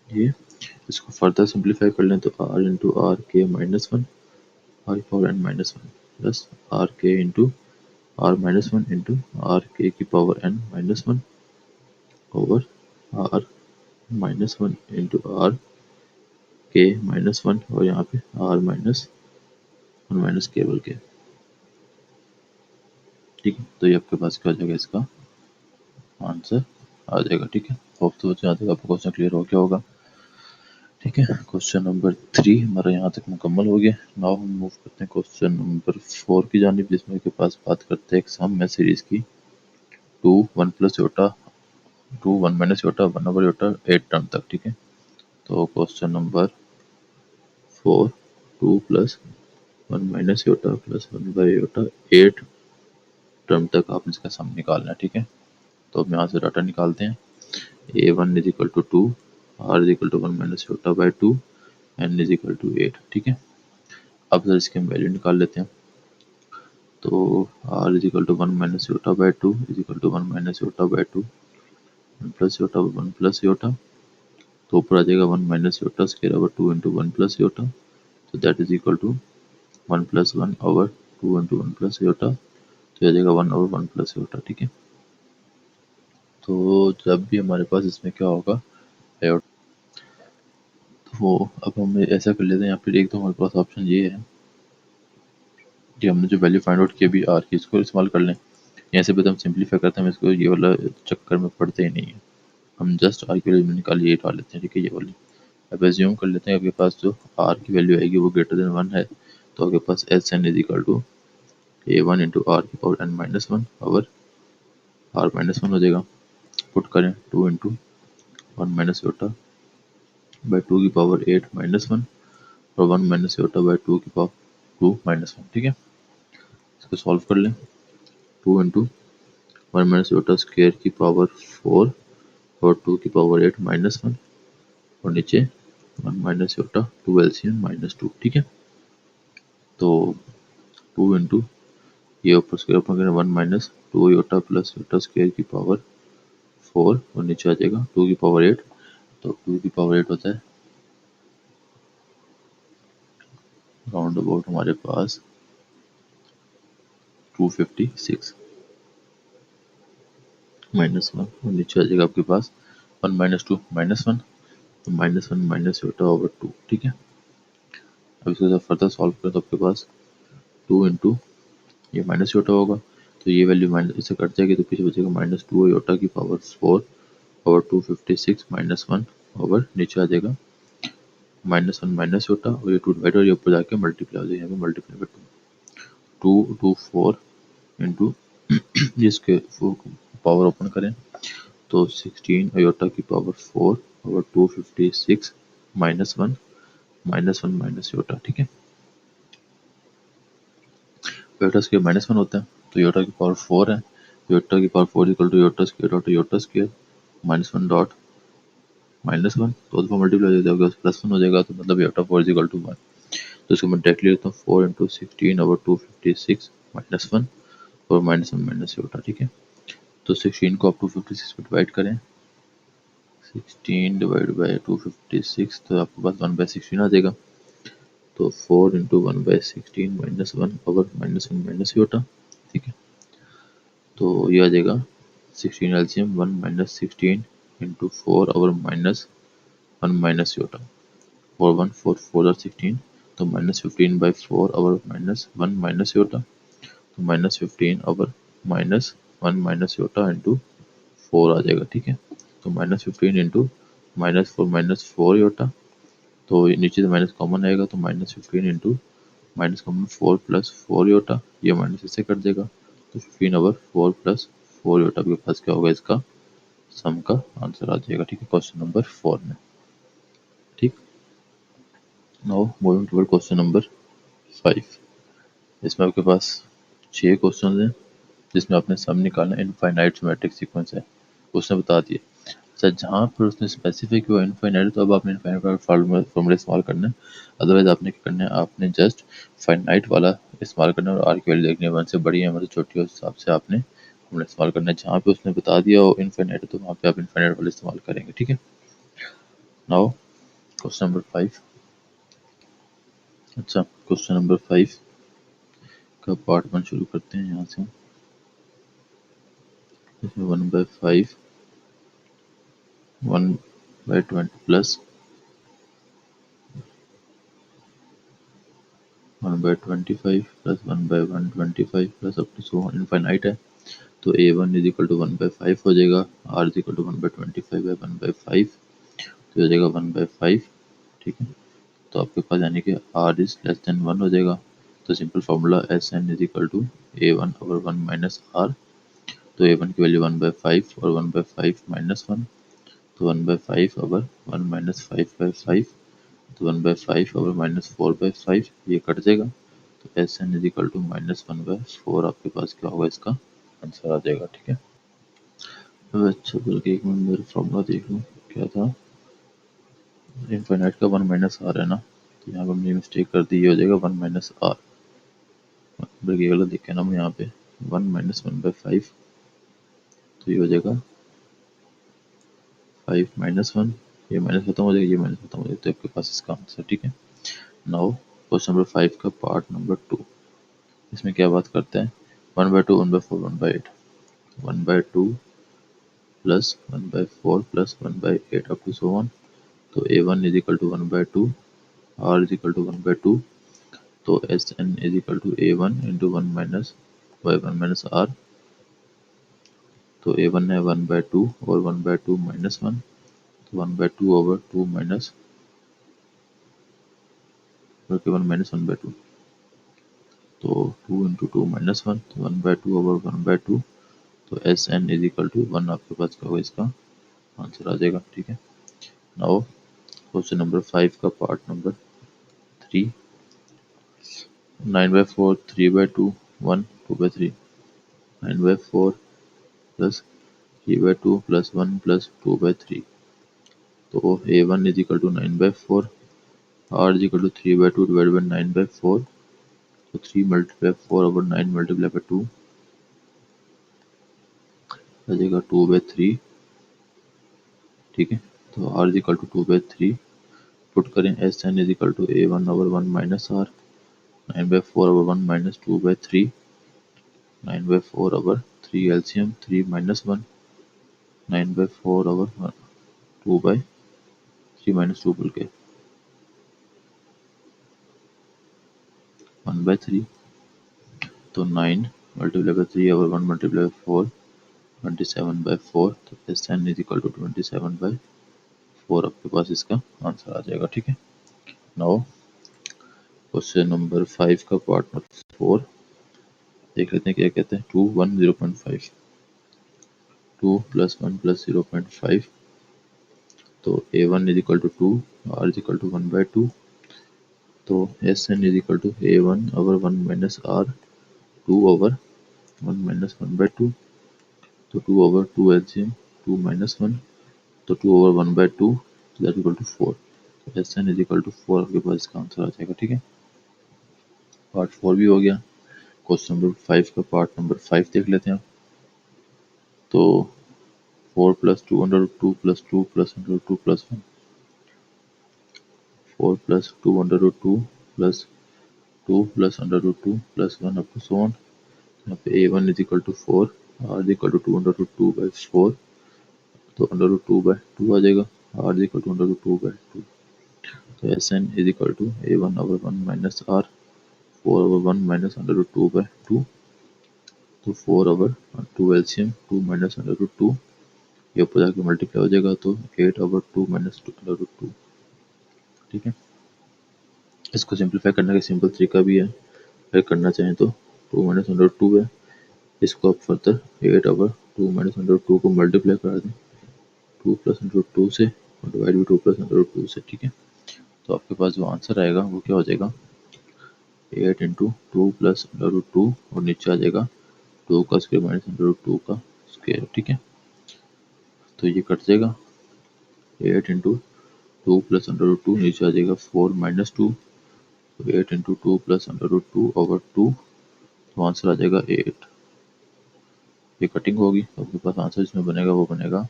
ये इसको further simplify कर लें तो R into R K minus 1 R की power n minus 1 plus R K into R minus 1 into R K की power n minus 1 over R minus 1 into R K minus 1 और यहाँ पे आर माइनस 1 माइनस केवल के, ठीक है। तो ये आपके पास क्या हो जाएगा, इसका आंसर आ जाएगा, ठीक है। होप तो यहाँ तक आपको क्वेश्चन क्लियर हो गया होगा, ठीक है। क्वेश्चन नंबर 3 हमारा यहाँ तक मुकम्मल हो गया। नाउ हम मूव करते हैं क्वेश्चन नंबर 4 की जानिब, जिसमें के पास बात करते हैं एक सम में सीरीज की 2 1 plus iota 2 1 minus iota 1 over iota 8 term तक, ठीक है। तो question number 4 2 plus 1 minus iota plus 1 by iota 8 term तक आप इसका सम निकालना है, ठीक है। तो अब यहाँ से डाटा निकालते हैं। a1 is equal to 2, r is equal to 1 minus iota by 2, n is equal to 8, ठीक है। अब सर इसके हम वैल्यू निकाल लेते हैं। तो r is equal to 1 minus iota by 2 is equal to 1 minus iota by 2 1 plus iota 1 plus iota, तो ऊपर आ जाएगा 1 minus iota square over 2 into 1 plus iota, तो that is equal to 1 plus 1 over 2 into 1 plus iota, तो आ जाएगा 1 over 1 plus Yotta, ठीक है। तो जब भी हमारे पास इसमें क्या होगा, तो अब हम ऐसा कर लेते हैं, यहाँ पर एक तो हमारे पास ऑप्शन ये है कि हमने जो वैल्यू फाइंड आउट की अभी आर की, इसको इस्तेमाल कर लें। ऐसे भी तो हम सिंपलीफाई करते हैं, हम इसको ये वाला चक्कर में पढ़ते ही नहीं है, हम जस्ट आर की वैल्यू निकाल ये डाल लेते हैं, ठीक है, ये वाली। अब एज्यूम कर लेते हैं आपके पास जो आर की वैल्यू आएगी वो ग्रेटर देन 1 है, तो आपके पास S N is equal to a1 into are की power n minus 1 over R minus 1 हो जाएगा। पुट करें 2 इंटू 1 माइनस योटा बाई 2 की पावर 8 माइनस 1 और 1 माइनस योटा बाई 2 की पावर 2 माइनस 1, ठीक है। इसको सॉल्व कर लें। 2 इंटू 1 माइनस योटा स्क्वेयर की पावर 4 और 2 की पावर 8 माइनस 1 और नीचे 1 माइनस योटा 2 एलसीएम माइनस 2, ठीक है। तो 2 इंटू ये ऊपर स्क्वायर ओपन करें 1 minus 2 iota plus iota square की पावर 4 और नीचे आ जाएगा 2 की पावर 8, तो 2 की पावर 8 होता है राउंड अबाउट हमारे पास 256 माइनस 1 और नीचे आ जाएगा आपके पास 1 माइनस 2 माइनस 1, तो माइनस 1 माइनस योटा ओवर 2, ठीक है। अब इसको फर्दर सॉल्व करें तो आपके पास 2 इंटू ये माइनस योटा होगा, तो ये वैल्यू माइनस इससे कट जाएगी, तो पीछे बचेगा माइनस 2 योटा की पावर 4 ओवर 256 माइनस 1 ओवर नीचे आ जाएगा माइनस 1 माइनस योटा और ये 2 डिवाइड और ये ऊपर जाके मल्टीप्लाई हो जाएगा, यहाँ पे मल्टीप्लाई बाई 2 2 4 इंटू जिसके पावर ओपन करें तो 16 अयोटा की power 4 over 256 minus 1 minus iota, ठीक है। योटा स्क्वायर माइनस 1 होता है, तो योटा की पावर 4 है, योटा की power 4 equal to iota square dot iota square minus 1 dot minus 1, तो दफा मल्टीप्लाई हो जाएगा प्लस 1 हो जाएगा, तो मतलब योटा 4 इक्वल टू 1। तो इसको मैं डायरेक्टली लेता हूँ 4 इंटू 16 ओवर 256 माइनस 1 और माइनस 1 माइनस योटा, ठीक है। तो 16 को आप 256 में डिवाइड करें, 16 डिवाइड बाई 256, तो आपके पास 1/16 आ जाएगा। तो 4 into 1/16 minus 1 over minus 1 minus iota, ठीक है। तो ये आ जाएगा 16 LCM 1 minus 16 into 4 over minus 1 minus iota, 4 1 4 4 और 16, तो minus 15 by 4 over minus 1 minus iota, तो minus 15 over minus 1 minus iota into 4 आ जाएगा, ठीक है। तो माइनस 15 इंटू माइनस 4 योटा, तो नीचे से माइनस कॉमन आएगा, तो minus 15 into minus common 4 plus 4 iota, ये माइनस इससे कट देगा, तो 15/4 प्लस 4 योटा आपके पास क्या होगा, इसका सम का आंसर आ जाएगा। ठीक है, क्वेश्चन नंबर 4 में। ठीक, now moving toward question number 5। इसमें आपके पास 6 क्वेश्चन हैं जिसमें आपने सम निकालना है। इनफाइनाइट ज्योमेट्रिक सीक्वेंस है, उसने बता दिया। अच्छा, जहाँ पर उसने स्पेसिफिक हुआ इनफाइनाइट, तो अब आपने इनफाइनाइट का फॉर्मूला इस्तेमाल करना है। अदरवाइज आपने क्या करना है, आपने जस्ट फाइनाइट वाला इस्तेमाल करना है और आर की वैल्यू देखनी है, 1 से बड़ी है मतलब छोटी है, उस हिसाब से आपने फॉर्मूला इस्तेमाल करना है। जहाँ पे उसने बता दिया हो इनफाइनाइट, तो वहाँ पे आप इनफाइनाइट वाला इस्तेमाल करेंगे। ठीक है, नाउ क्वेश्चन नंबर 5। अच्छा, क्वेश्चन नंबर 5 का पार्ट 1 शुरू करते हैं यहाँ से। इसमें 1/5 1/20 plus 1/25 plus 1/125 plus up to so infinite है। तो a1 इज इक्वल टू 1/5 हो जाएगा, r is equal to 1/25 by 1/5, तो हो जाएगा 1/5। ठीक है, तो आपके पास यानी कि r इज लेस देन 1 हो जाएगा। तो simple formula S N is equal to a1/1 minus r। तो a1 की वैल्यू 1/5 और 1/5 माइनस 1, तो 1/5/1 माइनस 5/5, तो 1/5/-4/5 ये कट जाएगा। तो S N is equal to -1/4 आपके पास क्या होगा, इसका आंसर आ जाएगा। ठीक है, अब अच्छा बल्कि एक मिनट मेरा फॉर्मूला देख लूँ क्या था। इनफाइनाइट का 1 माइनस आर है ना, तो यहाँ पर हमने मिस्टेक कर दी, ये हो जाएगा 1 माइनस आर। बल्कि गलत देखे ना हम यहाँ पे 1 माइनस 1/5, तो ये हो जाएगा 5 माइनस 1, ये माइनस खत्म हो जाएगा, ये माइनस खत्म हो जाएगा, तो आपके पास इसका आंसर। ठीक है, नाउ क्वेश्चन नंबर 5 का पार्ट नंबर 2। इसमें क्या बात करते हैं, 1/2 1/4 1/8, 1/2 plus 1/4 plus 1/8 to to so on. तो a1 is equal to 1/2, r is equal to 1/2, तो S N is equal to a1 into 1 minus by 1 minus r। तो a1 है 1/2 और 1/2 माइनस 1, तो 1/2/2 माइनस 1 माइनस 1/2, तो 2 इंटू 2 माइनस 1, तो 1/2/1/2, तो S N is equal to 1 आपके पास क्या होगा, इसका आंसर आ जाएगा। ठीक है, नाउ क्वेश्चन नंबर 5 का part number 3। 9/4 3/2 1 2/3, 9/4 plus 3/2 plus 1 plus 2/3, तो a1 is equal to 9/4, r is equal to 3/2 divide by 9/4, तो 3 मल्टीप्लाई 4 ओवर 9 मल्टीप्लाई बाई 2 आ जाएगा 2/3। ठीक है, तो r is equal to 2/3 put करें, S N is equal to a1/1 minus r, 9/4/1 minus 2/3, 9/4/3 LCM 3 minus 1, 9/4/2/3 minus 2 बोल के 1/3, तो 9 मल्टीप्लाई बाई 3/1 मल्टीप्लाई बाई 4 27/4, तो S N is equal to 27/4 आपके पास इसका आंसर आ जाएगा। ठीक है, नाउ क्वेश्चन नंबर 5 का पार्ट नंबर 4 देख लेते हैं क्या कहते हैं। 2 1 0.5, 2 प्लस 1 प्लस 0.5, तो a1 is equal to 2, r is equal to 1/2, तो S N is equal to a1/1 minus r, 2/1 minus 1/2, तो 2/2 एलसीएम 2 माइनस 1, तो 2/1/2 दैट इक्वल टू 4, तो S N is equal to 4 आपके पास इसका आंसर आ जाएगा। ठीक है, पार्ट 4 भी हो गया। क्वेश्चन नंबर 5 का पार्ट नंबर 5 देख लेते हैं। तो 4 plus 2 under root 2 plus 2 plus under root 2 plus 1, 4 plus 2 under root 2 plus 2 plus under root 2 plus 1 up to so on. यहाँ पे a1 is equal to 4, r is equal to 2 under root 2 by 4, तो under root 2 by 2 आ जाएगा, r is equal to under root 2 by 2, तो S N is equal to a1/1 minus r, 4/1 minus under root 2 by 2, तो 4/2 LCM 2 minus under root 2, ये ऊपर जाके multiply हो जाएगा, तो 8/2 माइनस अंडर रूट 2। ठीक है, इसको सिंप्लीफाई करने का सिंपल तरीका भी है, अगर करना चाहें तो 2 माइनस अंडर रूट 2 है, इसको आप further 8 over 2 minus under root 2 को मल्टीप्लाई करा दें 2 प्लस अंडर रूट 2 से और डिवाइड भी 2 प्लस अंडर रूट 2 से, ठीक है। तो आपके पास जो आंसर आएगा वो क्या हो जाएगा 8 इंटू 2 प्लस अंडर रूट 2 और नीचे आ जाएगा 2 का स्क्वायर माइनस अंडर रूट 2 का स्क्वायर, ठीक है। तो ये कट जाएगा 8 इंटू 2 प्लस अंडर रूट 2 नीचे आ जाएगा 4 माइनस 2, तो 8 into 2 plus under root 2 over 2, तो आंसर आ जाएगा 8। ये कटिंग होगी तो आपके पास आंसर इसमें बनेगा वो बनेगा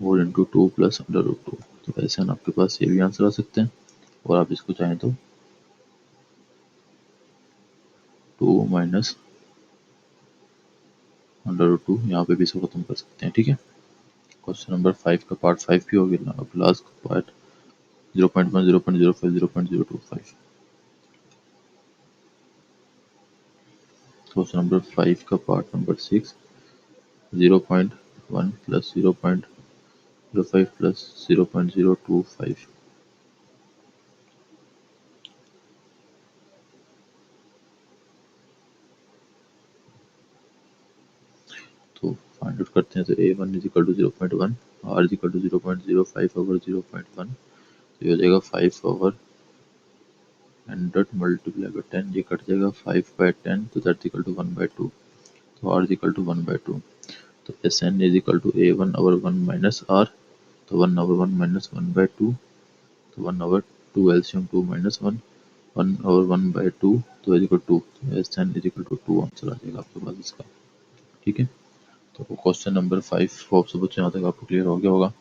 4 इंटू 2 प्लस अंडर रूट 2। तो ऐसे हम आपके पास ये भी आंसर आ सकते हैं, और आप इसको चाहें तो 2 माइनस अंडर रूट 2 यहाँ पे भी इसको खत्म कर सकते हैं, ठीक है। क्वेश्चन नंबर 5 का पार्ट 5 भी हो गया, अब लास्ट पार्ट 0.1 0.05 0.025। क्वेश्चन नंबर 5 का पार्ट नंबर 6 0.1 प्लस 0.05 प्लस 0.025। तो फाइंड आउट करते हैं। तो A1 is equal to 0.1, R is equal to 0.05 over 0.1, तो ये हो जाएगा 5 ओवर 100 मल्टीप्लाई बाई 10, ये कट जाएगा 5 बाई 10, तो दैट इक्वल टू 1 बाई 2, तो R is equal to 1 by 2। तो Sn is equal to A1 over 1 minus R, तो 1 ओवर 1 माइनस 1 बाई 2, तो 1 over 2 LCM 2 minus 1, 1 over 1 by 2, तो इज इक्वल टू, तो Sn is equal to 2 answer आ जाएगा आपके पास इसका, ठीक है। तो क्वेश्चन नंबर 5 होप से बच्चों यहाँ तक आपको क्लियर हो गया होगा।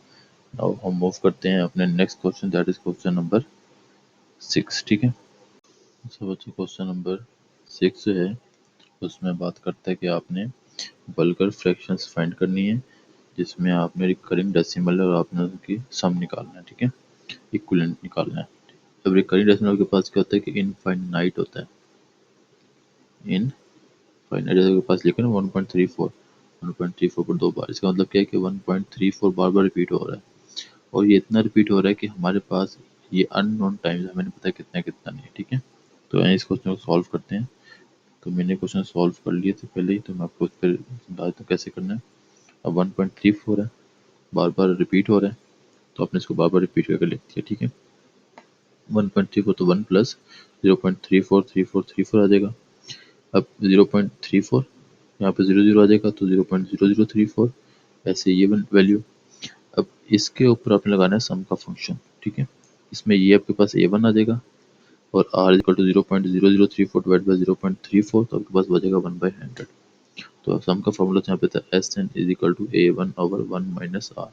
नाउ हम मूव करते हैं अपने next question, that is question number 6, ठीक है। तो बच्चों क्वेश्चन नंबर 6 जो है उसमें बात करता है कि आपने बल्कर फ्रैक्शंस फाइंड करनी है, जिसमें आपने रिकरिंग डेसिमल और आपने उसकी सम निकालना है, ठीक है, इक्विवेलेंट निकालना है। अब रिकरिंग डेसिमल के पास क्या होता है कि इनफाइनाइट होता है, इनफाइनाइट जैसे के पास लिखा ना 1.34, 1.34 पर 2 बार, इसका मतलब क्या है कि 1.34 बार बार रिपीट हो रहा है, और ये इतना रिपीट हो रहा है कि हमारे पास ये अननोन टाइम्स हमें नहीं पता कितना कितना नहीं, ठीक है। तो इस क्वेश्चन को सॉल्व करते हैं। तो मैंने क्वेश्चन सॉल्व कर लिए थे पहले ही, तो मैं आपको उस पर बता देता हूँ कैसे करना है। अब 1.34 है, बार बार रिपीट हो रहा है, तो आपने इसको बार बार रिपीट करके लिख दिया, ठीक है। 1.34 तो 1 प्लस 0.343434 आ जाएगा। अब 0.34 यहाँ पे 0 0 आ जाएगा, तो 0.0034, ऐसे ये वैल्यू। अब इसके ऊपर आपने लगाना है सम का फंक्शन, ठीक है। इसमें ये आपके पास A1 आ जाएगा, और R is equal to 0.0034 divide by 0.34, तो आपके पास बचेगा 1/100। तो सम का फॉर्मूला यहाँ पे था Sn is equal to A1 over 1 minus R।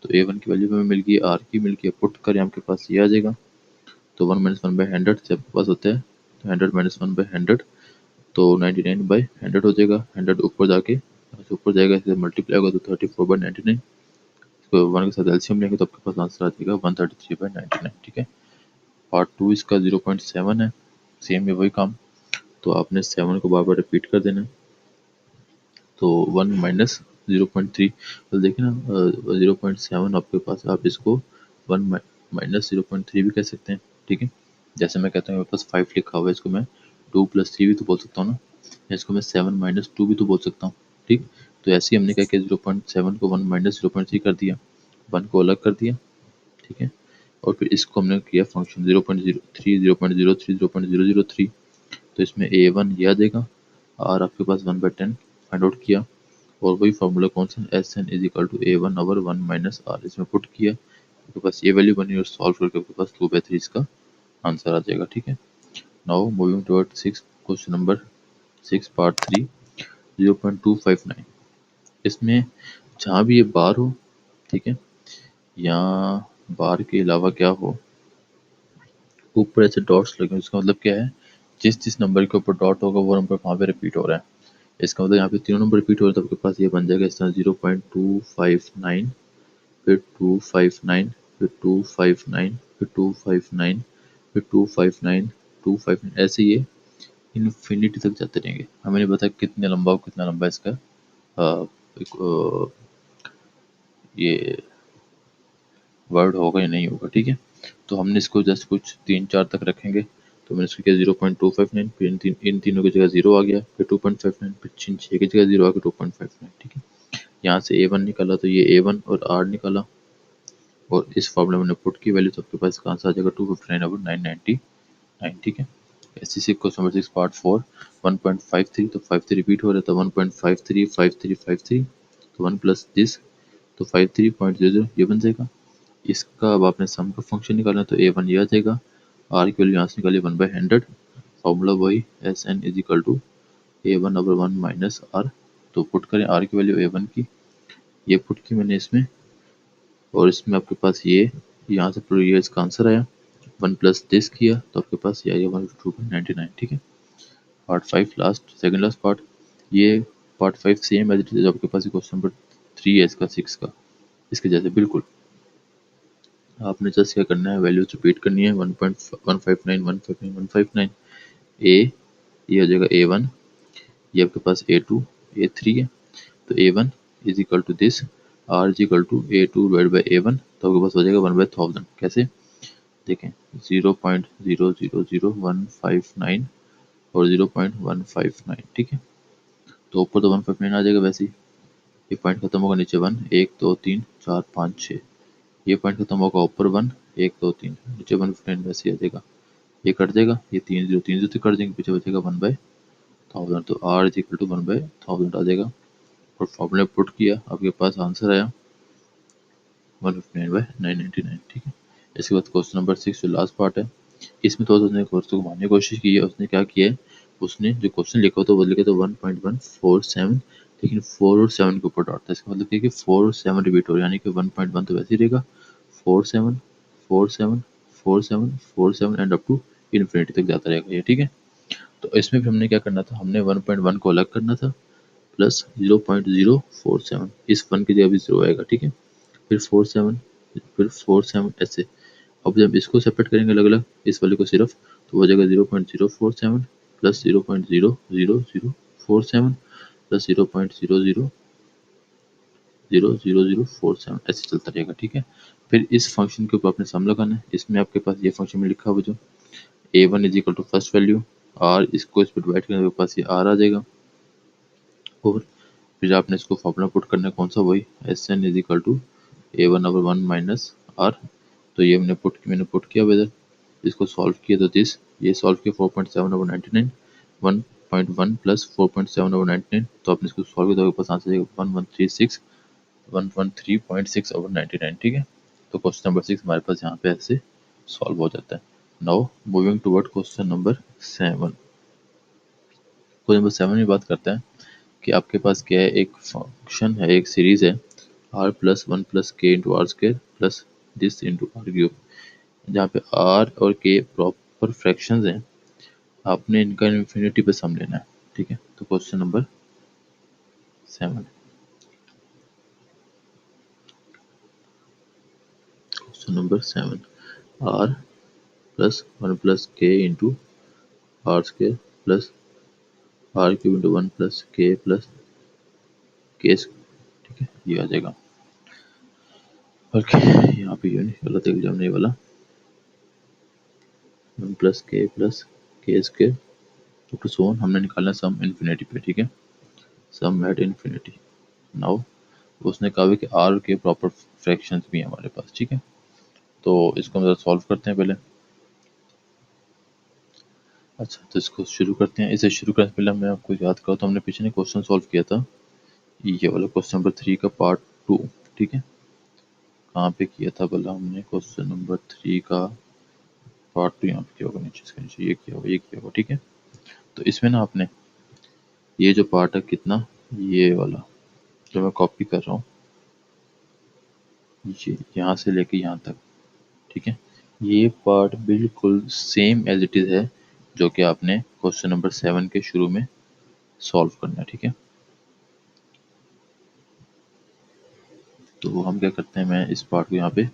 तो A1 की वैल्यू हमें मिल गई, R की मिल गई, पुट कर यहाँ के पास ये आ जाएगा। तो 1 माइनस 1/100 से आपके पास होता है, तो 100 माइनस 1/100, तो 99/100 हो जाएगा। 100 ऊपर जाके ऊपर जाएगा, इसे मल्टीप्लाई होगा तो 34/99, इसको 1 के साथ एलसीएम लेंगे तो आपके पास आंसर आ जाएगा 133/99, ठीक है। पार्ट 2 इसका 0.7 है, सेम है वही काम। तो आपने 7 को बार बार रिपीट कर देना है। तो 1 माइनस 0.3, तो देखिए ना 0.7 आपके पास, आप इसको 1 माइनस 0.3 भी कह सकते हैं, ठीक है। जैसे मैं कहता हूँ मेरे पास 5 लिखा हुआ है, इसको मैं 2 प्लस 3 भी तो बोल सकता हूँ ना, या इसको मैं 7 माइनस 2 भी तो बोल सकता हूँ, ठीक। तो ऐसे ही हमने क्या किया 0.7 को 1 माइनस 0.3 कर दिया, 1 को अलग कर दिया, ठीक है। और फिर इसको हमने किया फंक्शन 0.03 0.03 0.003, तो इसमें A1 ये आ जाएगा, और आपके पास 1/10 फाइंड आउट किया, और वही फार्मूला कौन सा Sn is equal to A1 over 1 minus R, इसमें पुट किया, आपके पास ये वैल्यू बनी, और सॉल्व करके आपके पास 2/3 इसका आंसर आ जाएगा, ठीक है। Now moving toward 6, question number 6 part 3 0.259। इसमें जहाँ भी ये बार हो, ठीक है, या बार के अलावा क्या हो, ऊपर ऐसे डॉट्स लगे हो, इसका मतलब क्या है, जिस जिस नंबर के ऊपर डॉट होगा वो नंबर वहाँ पे रिपीट हो रहा है। इसका मतलब यहाँ पे तीनों नंबर रिपीट हो रहे हैं, तो आपके पास ये बन जाएगा इस तरह 0.259, फिर 259, फिर 259, फिर 259, फिर 259, 259, ऐसे ये इन्फिनिटी तक जाते रहेंगे। हमें नहीं पता कितने लंबा हो, कितना लंबा इसका अ, एक, ये वर्ड होगा या नहीं होगा, ठीक है। तो हमने इसको जस्ट कुछ 3-4 तक रखेंगे। तो मैंने इसको किया 0.259, फिर इन तीनों की जगह 0 आ गया, फिर 2.59, फिर 6 की जगह 0 आ गया 2.59, ठीक है। यहाँ से A1 निकाला तो ये A1 और R निकाला, और इस फॉर्मूले में पुट की वैल्यू, तो आपके पास इसका आंसर आ जाएगा 259/999, ठीक है। ऐसे से क्वेश्चन नंबर 6 पार्ट 4 1.53, तो 53 रिपीट हो रहा था, 1.53 53 53, तो 1 प्लस दिस, तो 53.00 ये बन जाएगा। इसका अब आपने सम का फंक्शन निकालना है, तो A1 ये आ जाएगा, R की वैल्यू यहाँ से निकाली 1/100, फॉर्मूला वही SN is equal to A1/1 minus R। तो पुट करें R की वैल्यू A1 की, ये पुट की मैंने इसमें, और इसमें आपके पास ये यहाँ से पूरा ये इसका आंसर आया। 1 प्लस दिस किया तो आपके पास ये आएगा 152.99, ठीक है। Part 5 last, second last part, ये part 5 same as it is आपके पास क्वेश्चन नंबर 3 है इसका 6 का, इसके जैसे बिल्कुल। आपने जस्ट क्या करना है, वैल्यूज रिपीट करनी है, 1.159 159 159, ए ये हो जाएगा A1, ये आपके पास A2 A3 है, तो A1 is equal to this, R is equal to A2 divide by A1, तो आपके पास हो जाएगा 1/1000। कैसे देखें, 0.000159 और 0.159, ठीक है। तो ऊपर तो 159 आ जाएगा वैसे ही, ये पॉइंट खत्म होगा नीचे 1 1 2 3 4 5 6, ये पॉइंट खत्म होगा ऊपर 1 1 2 3, नीचे 159 वैसे ही आ जाएगा, ये कट जाएगा, ये 3 0 से कट जाएंगे, पीछे बचेगा 1/1000, तो R इज इक्वल टू 1/1000 आ जाएगा। और फॉर्मूला पुट किया, आपके पास आंसर आया 159/999, ठीक है। इसके बाद क्वेश्चन नंबर 6 जो लास्ट पार्ट है, इसमें थोड़ा सा उसने क्वेश्चन को घुमाने की कोशिश की है। उसने क्या किया है, उसने जो क्वेश्चन लिखा था वो लिखा था 1.147, लेकिन 4 और 7 के ऊपर डॉट था। इसका मतलब क्या है कि 4 और 7 रिपीट हो रहा है, यानी कि 1.1 तो वैसे ही रहेगा, 4 7 4 7 4 7 4 7 एंड अप टू इन्फिनिटी तक जाता रहेगा ये, ठीक है। तो इसमें फिर हमने क्या करना था, हमने 1.1 को अलग करना था, प्लस 0.047, इस 1 की जगह भी 0 आएगा, ठीक है। फिर 4 7, फिर 4 7 ऐसे। अब जब इसको सेपरेट करेंगे अलग अलग, इस वाले को सिर्फ, तो हो जाएगा 0.047 प्लस 0.00047 प्लस 0.0000047, ऐसे चलता रहेगा, ठीक है। फिर इस फंक्शन के ऊपर आपने सम लगाना है। इसमें आपके पास ये फंक्शन में लिखा हुआ जो A1 is equal to first value R, इसको इस पर डिवाइड करने के पास ये R आ जाएगा, और फिर आपने इसको फॉर्मूला पुट करना है, कौन सा, वही SN is equal to A1/1 minus R। तो ये मैंने पुट किया इधर, इसको सॉल्व किया तो दिस, ये सॉल्व किया 4.7/99, 1.1 प्लस 4.7/99, तो आपने इसको सॉल्व किया तो आपके पास आंसर आएगा 1136 ठीक है। तो क्वेश्चन नंबर 6 हमारे पास यहाँ पे ऐसे सॉल्व हो जाता है। Now moving toward question number 7। Question number 7 में बात करते हैं कि आपके पास क्या है, एक फंक्शन है, एक सीरीज है r plus 1 plus K into R square plus this into R cube, जहाँ पे r और k प्रॉपर फ्रैक्शंस हैं। आपने इनका इन्फिनिटी पे सम लेना है, ठीक है। तो question number 7, question number 7, r plus 1 plus K into R square plus R cube into 1 plus K plus K, ठीक है, ये आ जाएगा। ओके, यहाँ पे ये नहीं गलत एग्जाम नहीं वाला, 1 प्लस के स्क्र टू सो ऑन, हमने निकालना सम इन्फिनिटी पे, ठीक है, सम एट इन्फिनिटी। नाउ उसने कहा कि आर के प्रॉपर फ्रैक्शंस भी हैं हमारे पास, ठीक है। तो इसको हम जरा सॉल्व करते हैं पहले। अच्छा, तो इसको शुरू करते हैं। इसे शुरू करने से पहले मैं आपको याद करूँ तो हमने पीछे क्वेश्चन सॉल्व किया था, ये वाला क्वेश्चन नंबर 3 का पार्ट 2, ठीक है। कहाँ पे किया था भला हमने, क्वेश्चन नंबर 3 का पार्ट 2 यहाँ पे किया होगा, नीचे इसके नीचे ये किया होगा, ये किया होगा, ठीक है। तो इसमें ना आपने ये जो पार्ट है कितना, ये वाला जो मैं कॉपी कर रहा हूँ, ये यहाँ से लेके यहाँ तक, ठीक है, ये पार्ट बिल्कुल सेम एज इट इज़ है जो कि आपने क्वेश्चन नंबर 7 के शुरू में सॉल्व करना है, ठीक है। तो हम क्या करते हैं, मैं इस पार्ट को यहाँ पे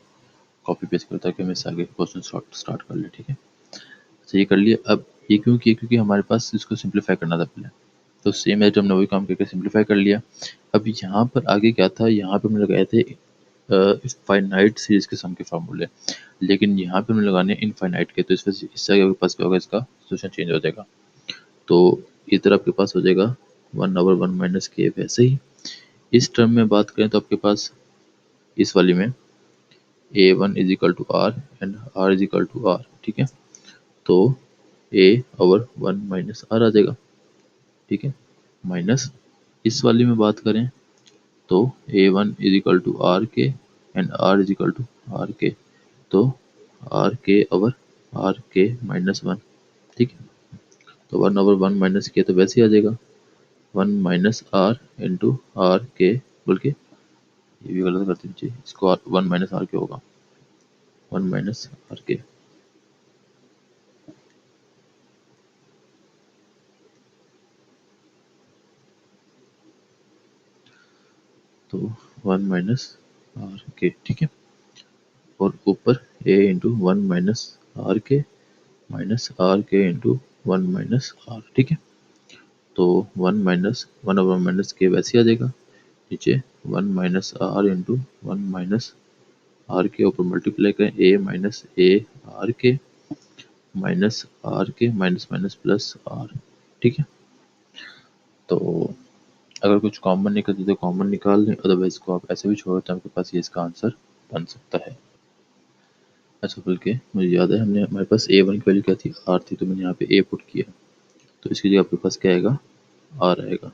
कॉपी पेस्ट करता हूँ कि मैं इससे आगे क्वेश्चन स्टार्ट कर ले, ठीक है। अच्छा, ये कर लिया। अब ये क्यों किया, क्योंकि हमारे पास इसको सिंप्लीफाई करना था पहले, तो सेम एज हमने वही काम करके सिंप्लीफाई कर लिया। अब यहाँ पर आगे क्या था, यहाँ पे हमने लगाए थे फाइनाइट सीरीज के सम के फार्मूले, लेकिन यहाँ पे हमें लगाने इनफाइनाइट के, तो इससे आपके पास क्या होगा, इसका सोल्यूशन चेंज हो जाएगा। तो इधर आपके पास हो जाएगा 1/1 माइनस के। वैसे ही इस टर्म में बात करें तो आपके पास इस वाली में a1 is equal to R and r is equal to R, ठीक है। तो a/1 माइनस आर आ जाएगा, ठीक है। माइनस इस वाली में बात करें तो a1 is equal to R K and r is equal to R K, तो are K over R K minus 1, ठीक है। तो 1/1 माइनस के तो वैसे ही आ जाएगा 1 माइनस आर इंटू आर के, बल्कि ये भी गलत कर दीजिए, इसको 1 माइनस आर के होगा, 1 माइनस आर के। तो 1 माइनस आर के, ठीक है। और ऊपर a into 1 minus R K minus R K into 1 minus are, ठीक है। तो 1 माइनस 1/1 माइनस के वैसे ही आ जाएगा, नीचे 1 minus R into 1 minus R K, ऊपर मल्टीप्लाई करें a minus A R K minus R K minus minus plus R, ठीक है। तो अगर कुछ कॉमन निकलती तो कॉमन निकाल लें, अदरवाइज को आप ऐसे भी छोड़ो तो आपके पास ये इसका आंसर बन सकता है। अच्छा, बल्कि मुझे याद है हमने हमारे पास a1 की वैल्यू क्या थी, r थी, तो मैंने यहाँ पे a पुट किया, तो इसकी जगह आपके पास क्या आएगा, r आएगा।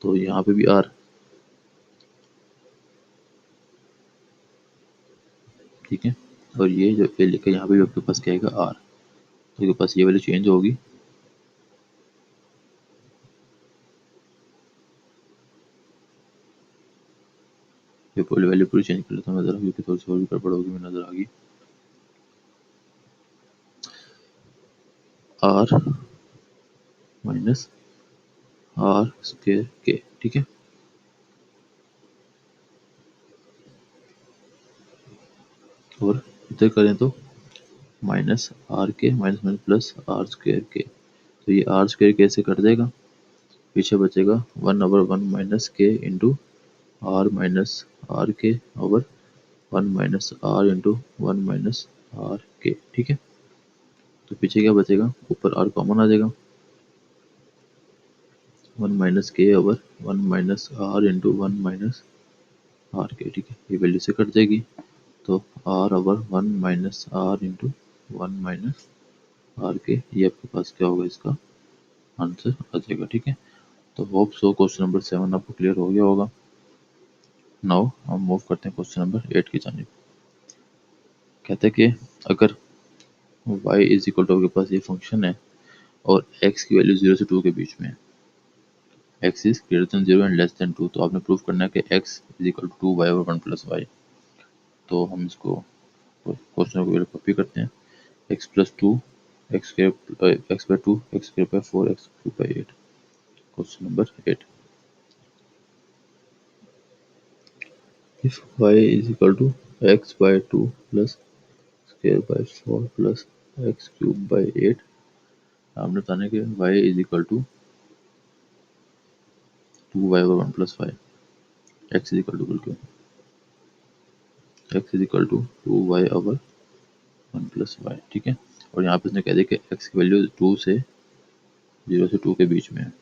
तो यहाँ पे भी r, ठीक है। और ये जो a लिखा है यहाँ पे भी आपके पास क्या आएगा, r। तो आपके पास ये वैल्यू चेंज होगी, ये पूरी वैल्यू पूरी चेंज कर लेता हूँ नजर, क्योंकि थोड़ी सी और भी गड़बड़ होगी, मैं नजर आ गई। r माइनस आर स्क्वायर के, ठीक है। और इधर करें तो minus R K minus minus plus R square K, तो ये आर स्क्वायर कैसे कट जाएगा, पीछे बचेगा 1/1 minus K into R minus R K over 1 minus R into 1 minus R K, ठीक है। तो पीछे क्या बचेगा, ऊपर आर कॉमन आ जाएगा, 1 minus K over 1 minus R into 1 minus R K, ठीक है। ये वैल्यू से कट जाएगी, तो R over 1 minus R into 1 minus R K, ये आपके पास क्या होगा, इसका आंसर आ जाएगा, ठीक है। तो होप सो क्वेश्चन नंबर 7 आपको क्लियर हो गया होगा। नाउ हम मूव करते हैं क्वेश्चन नंबर 8 की जानिब। कहते हैं कि अगर y इज इक्वल टू, आपके पास ये फंक्शन है और x की वैल्यू 0 से 2 के बीच में है, x is greater than 0 and less than 2, तो आपने प्रूव करना है कि x is equal to 2y over 1 plus Y. तो हम इसको क्वेश्चन को कॉपी करते हैं, x plus 2 X by 2 X square by 4 X cube by 8। Question number 8, if y is equal to x by 2 plus square by 4 plus x cube by 8, हमने बताना है कि y is equal to 2y over 1 plus 5, x is equal to x is equal to 2y over 1 plus y, ठीक है। और यहाँ पे इसने कह दिया कि x की वैल्यू 2 से 0 से 2 के बीच में है,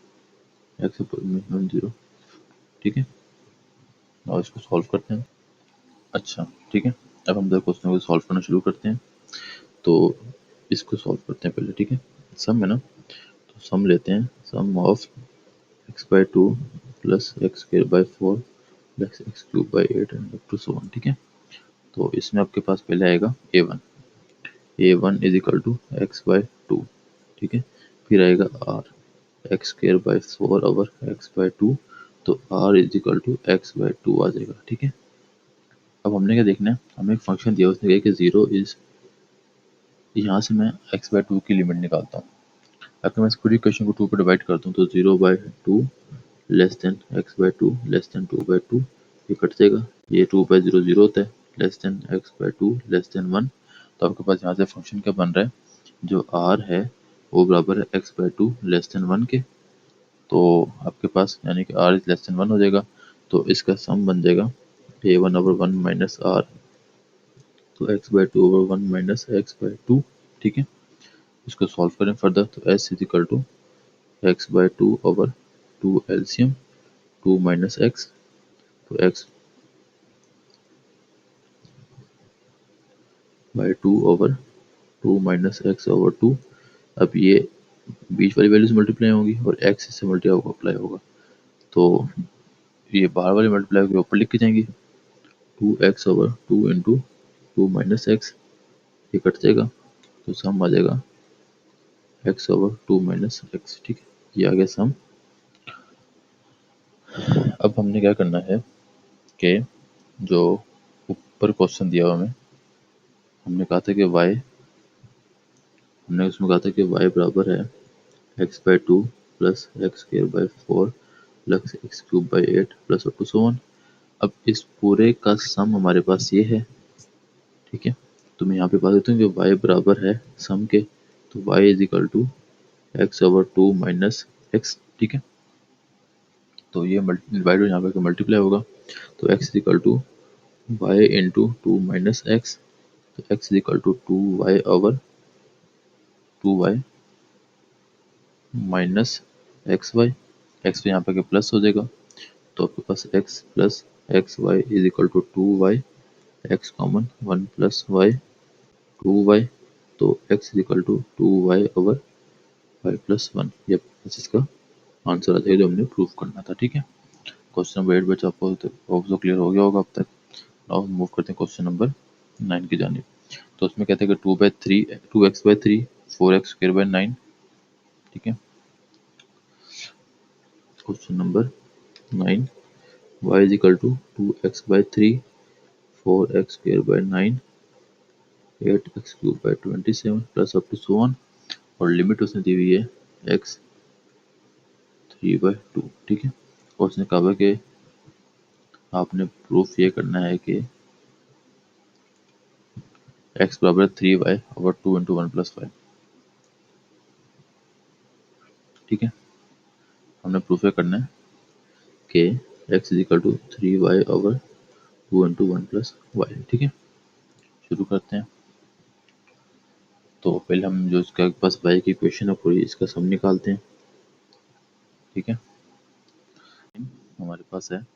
x मिनिमम 0, ठीक है। और इसको सॉल्व करते हैं। अच्छा, ठीक है। अब हम क्वेश्चन को सॉल्व करना शुरू करते हैं। तो इसको सॉल्व करते हैं पहले, ठीक है। सम है ना, तो सम लेते हैं, sum of X by 2 plus X square by 4 plus X cube by 8 and up to so on, ठीक है। तो इसमें आपके पास पहले आएगा a1 is equal to X by 2, ठीक है। फिर आएगा r X square by 4 over X by 2, तो r is equal to X by 2 आ जाएगा, ठीक है। अब हमने क्या देखना है, हमें एक फंक्शन दिया, उसने कहा कि 0 इज, यहाँ से मैं एक्स बाई 2 की लिमिट निकालता हूँ। अगर मैं इस पूरी इक्वेशन को 2 पर डिवाइड करता हूँ तो 0/2 less than x by 2 less than 2/2, ये कट जाएगा, ये 2/0 0 होता है, less than x by 2 less than 1। तो आपके पास यहाँ से फंक्शन क्या बन रहा है, जो r है वो बराबर है एक्स बाई 2 लेस देन 1 के। तो आपके पास यानी कि r इज लेस देन 1 हो जाएगा, तो इसका सम बन जाएगा a1 over 1 माइनस आर, तो x/2/1 माइनस x/2, ठीक है। इसको सॉल्व करें फर्दर, तो s is equal to x/2/2 LCM 2 minus x, तो x/2/2 माइनस x/2। अब ये बीच वाली वैल्यू से मल्टीप्लाई होगी और x से मल्टीप्लाई होगा, तो ये बाहर वाली मल्टीप्लाई के ऊपर लिख के जाएंगी, 2x/2 इंटू 2 माइनस एक्स, ये कट जाएगा तो सम आ जाएगा x/2 माइनस एक्स, ठीक है। ये आ गया सम। अब हमने क्या करना है कि जो ऊपर क्वेश्चन दिया हुआ हमें, हमने कहा था कि हमने उसमें कहा था कि y बराबर है x/2 plus x² plus x³ plus up to so on. अब इस पूरे का सम हमारे पास ये है, ठीक है। तो मैं यहाँ पे बात देता हूँ कि y बराबर है सम के, तो y is equal to x/2 minus X, ठीक है। तो ये डिवाइड यहाँ पे मल्टीप्लाई होगा, तो x is equal to y into 2 minus x, तो x is equal to 2y over 2y minus X Y, X यहाँ पे प्लस हो जाएगा, तो आपके पास x plus X Y is equal to 2y, X common 1 plus Y 2y, तो x is equal to 2y over y plus 1। ये इसका आंसर आ जाएगा जो हमने प्रूव करना था, ठीक है। क्वेश्चन नंबर 8 बच्चा आपको तो क्लियर हो गया होगा अब तक। अब मूव करते हैं क्वेश्चन नंबर 9 की जानिब। तो उसमें कहते हैं कि 2x/3 4x² 9, ठीक है। Question number 9, y is equal to 2x/3 4x² 9 8x³ 27 plus up to so on, और लिमिट उसने दी हुई है x 3/2, ठीक है। और उसने कहा कि आपने प्रूफ ये करना है कि x बराबर 3y ओवर 2 इंटू 1 प्लस 5, ठीक है। हमने प्रूफ ये करना है कि x is equal to 3y over 2 into 1 plus Y, ठीक है। शुरू करते हैं। तो पहले हम जो इसका पास y की इक्वेशन है पूरी, इसका सम निकालते हैं, ठीक है। हमारे पास है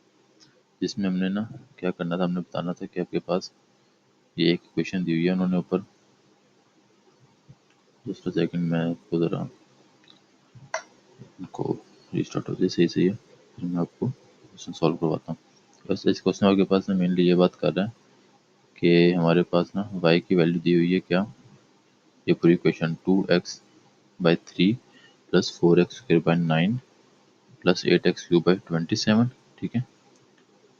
जिसमें हमने ना क्या करना था, हमने बताना था कि आपके पास ये एक इक्वेशन दी हुई है उन्होंने ऊपर। दूसरा सेकंड मैं आपको ज़रा इनको रिस्टार्ट होते सही सही है, फिर मैं आपको क्वेश्चन सॉल्व करवाता हूँ। वैसे इस क्वेश्चन आपके पास ना मेनली ये बात कर रहा है कि हमारे पास ना y की वैल्यू दी हुई है क्या, ये पूरी equation 2x/3 plus 4x² 9 plus 8x³ 27, ठीक है।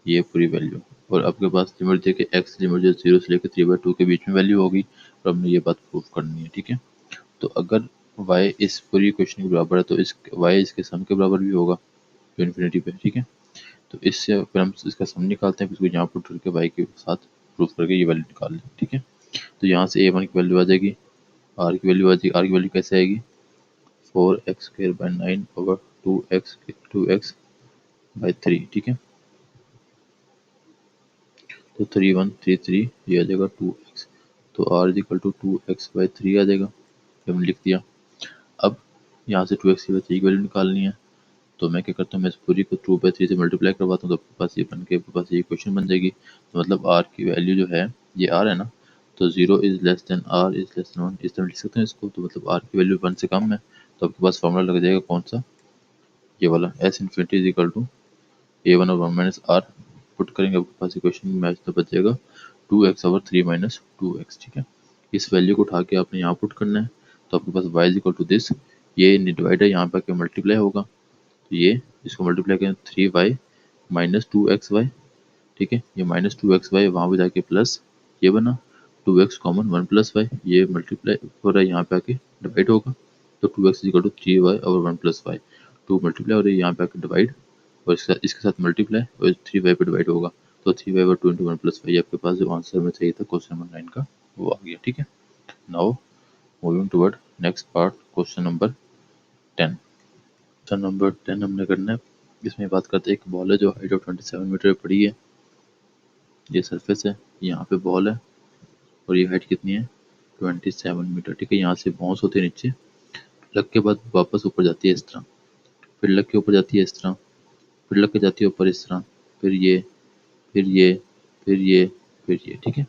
ये पूरी वैल्यू, और आपके पास लिमिट दे के x लिमिट जो 0 से लेकर 3/2 के बीच में वैल्यू होगी, और हमने ये बात प्रूव करनी है, ठीक है। तो अगर y इस पूरी इक्वेशन के बराबर है तो इस y इसके सम के बराबर भी होगा जो इन्फिनिटी पे, ठीक है। तो इससे फिर हम इसका सम निकालते हैं, फिर इसको यहाँ पुट करके y के साथ प्रूफ करके ये वैल्यू निकाल लें, ठीक है। तो यहाँ से a1 की वैल्यू आ जाएगी, r की वैल्यू आ जाएगी, r की वैल्यू कैसे आएगी 4x² 9 ओवर 2x/3, ठीक है। तो 3 1 3 3 ये आ जाएगा 2x, तो r is equal to 2x/3 आ जाएगा, ये हमने लिख दिया। अब यहाँ से 2x/3 की वैल्यू निकालनी है, तो मैं क्या करता हूँ, मैं इस पूरी को 2/3 से मल्टीप्लाई करवाता हूँ, तो आपके पास ये बन के आपके पास ये इक्वेशन बन जाएगी। तो मतलब r की वैल्यू जो है ये r है ना, तो 0 is less then r is less than 1, इस तरह लिख सकते हैं इसको। तो मतलब r की वैल्यू 1 से कम है, तो आपके पास फॉर्मूला लग जाएगा कौन सा, ये वाला s infinity is equal to a1 और 1 माइनस r, पुट करेंगे आपके पास इक्वेशन में मैच तो बच जाएगा 2x/3 माइनस 2x, ठीक है। इस वैल्यू को उठा के आपने यहाँ पुट करना है, तो आपके पास y is equal to this, ये डिवाइड है यहाँ पे आके मल्टीप्लाई होगा, तो ये इसको मल्टीप्लाई करें 3y माइनस 2xy, ठीक है। ये माइनस 2xy वहाँ पे जाके प्लस ये बना 2x कॉमन 1 प्लस वाई, ये मल्टीप्लाई हो रहा है यहाँ पे आके डिवाइड होगा, तो 2x इक्वल टू 3y और 1 प्लस वाई, 2 मल्टीप्लाई हो रही है यहाँ पे आके डिवाइड, और इसके साथ मल्टीप्लाई और 3y पे डिवाइड होगा, तो 3y और 2 इंटू 1 प्लस वाई, आपके पास जो आंसर में चाहिए था क्वेश्चन नंबर 9 का वो आ गया, ठीक है। Now moving toward next part, question number 10। Question number 10 हमने करना है, इसमें बात करते हैं एक बॉल है जो हाइट ऑफ 27 मीटर पड़ी है, ये सरफेस है, यहाँ पे बॉल है और ये हाइट कितनी है 27 मीटर। ठीक है, यहाँ से बाउंस होते नीचे, लग के बाद वापस ऊपर जाती है इस तरह, फिर लग के ऊपर जाती है इस तरह, फिर लग के जाती है ऊपर इस तरह, फिर ये, फिर ये, फिर ये, फिर ये। ठीक है,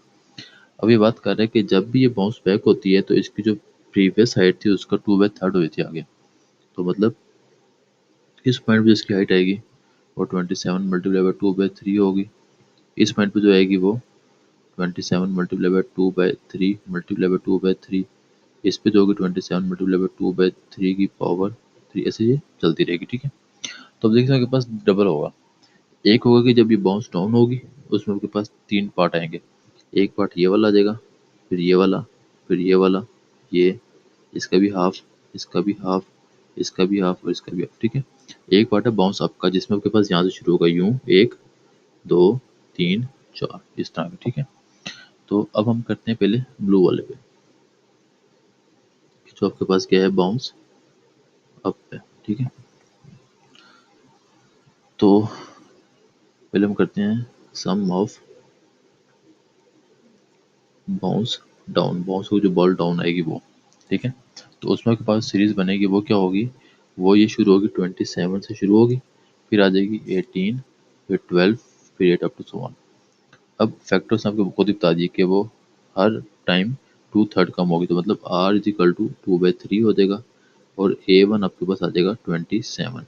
अब ये बात कर रहे हैं कि जब भी ये बाउंस बैक होती है तो इसकी जो प्रीवियस हाइट थी उसका 2/3 हुई थी आगे। तो मतलब इस पॉइंट पे इसकी हाइट आएगी वो 27 मल्टीप्लाई बाई 2/3 होगी। इस पॉइंट पे जो आएगी वो 27 मल्टीप्लाई बाई 2/3 मल्टीप्लाई बाई 2/3। इस पे जो होगी 27 मल्टीप्लाई बाई 2/3 की पावर 3, ऐसे ये चलती रहेगी। ठीक है, तो अब देखिए आपके पास डबल होगा। एक होगा कि जब ये बाउंस डाउन होगी उसमें आपके पास तीन पार्ट आएंगे। एक पार्ट ये वाला आ जाएगा, फिर ये वाला, फिर ये वाला, ये, इसका भी हाफ, इसका भी हाफ, इसका भी हाफ और इसका भी हाफ। ठीक है, एक पार्ट है बाउंस अप का जिसमें आपके पास यहाँ से शुरू होगा यूं, एक, दो, तीन, चार, इस तरह का। ठीक है, तो अब हम करते हैं पहले ब्लू वाले पे, जो आपके पास क्या है बाउंस अप है। ठीक है, तो पहले हम करते हैं sum of bounce down, bounce हो जो बॉल डाउन आएगी वो। ठीक है, तो उसमें आपके पास सीरीज बनेगी, वो क्या होगी, वो ये शुरू होगी 27 से शुरू होगी, फिर आ जाएगी 18, फिर 12, फिर 8 अप टू so on। अब फैक्टर्स आपको खुद ही बता दिए कि वो हर टाइम 2/3 कम होगी, तो मतलब r इज इक्वल टू 2/3 हो जाएगा और a1 आपके पास आ जाएगा 27।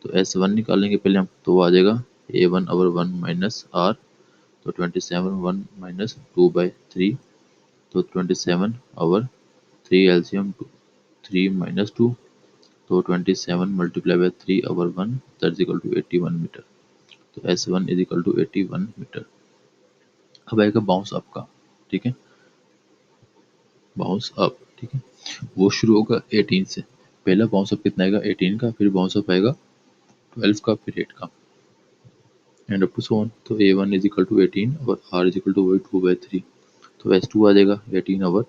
तो s1 निकालेंगे पहले हम, तो वो आ जाएगा a1 ओवर 1 माइनस r, तो 27 1 माइनस 2/3, तो 27 ओवर 3 एलसीएम 3 माइनस 2, तो 27 multiply by 3 over 1 that is equal to 81 metre. तो s1 is equal to 81 metre. अब आएगा बाउंस अप का। ठीक है, बाउंस अप, ठीक है, वो शुरू होगा 18 से। पहला बाउंस अप कितना आएगा 18 का, फिर बाउंस अप आएगा 12 का, फिर 8 का, and up to so on. तो a1 इज इक्वल टू 18 और r इज इक्वल टू वही 2/3। तो s2 आ जाएगा 18 ओवर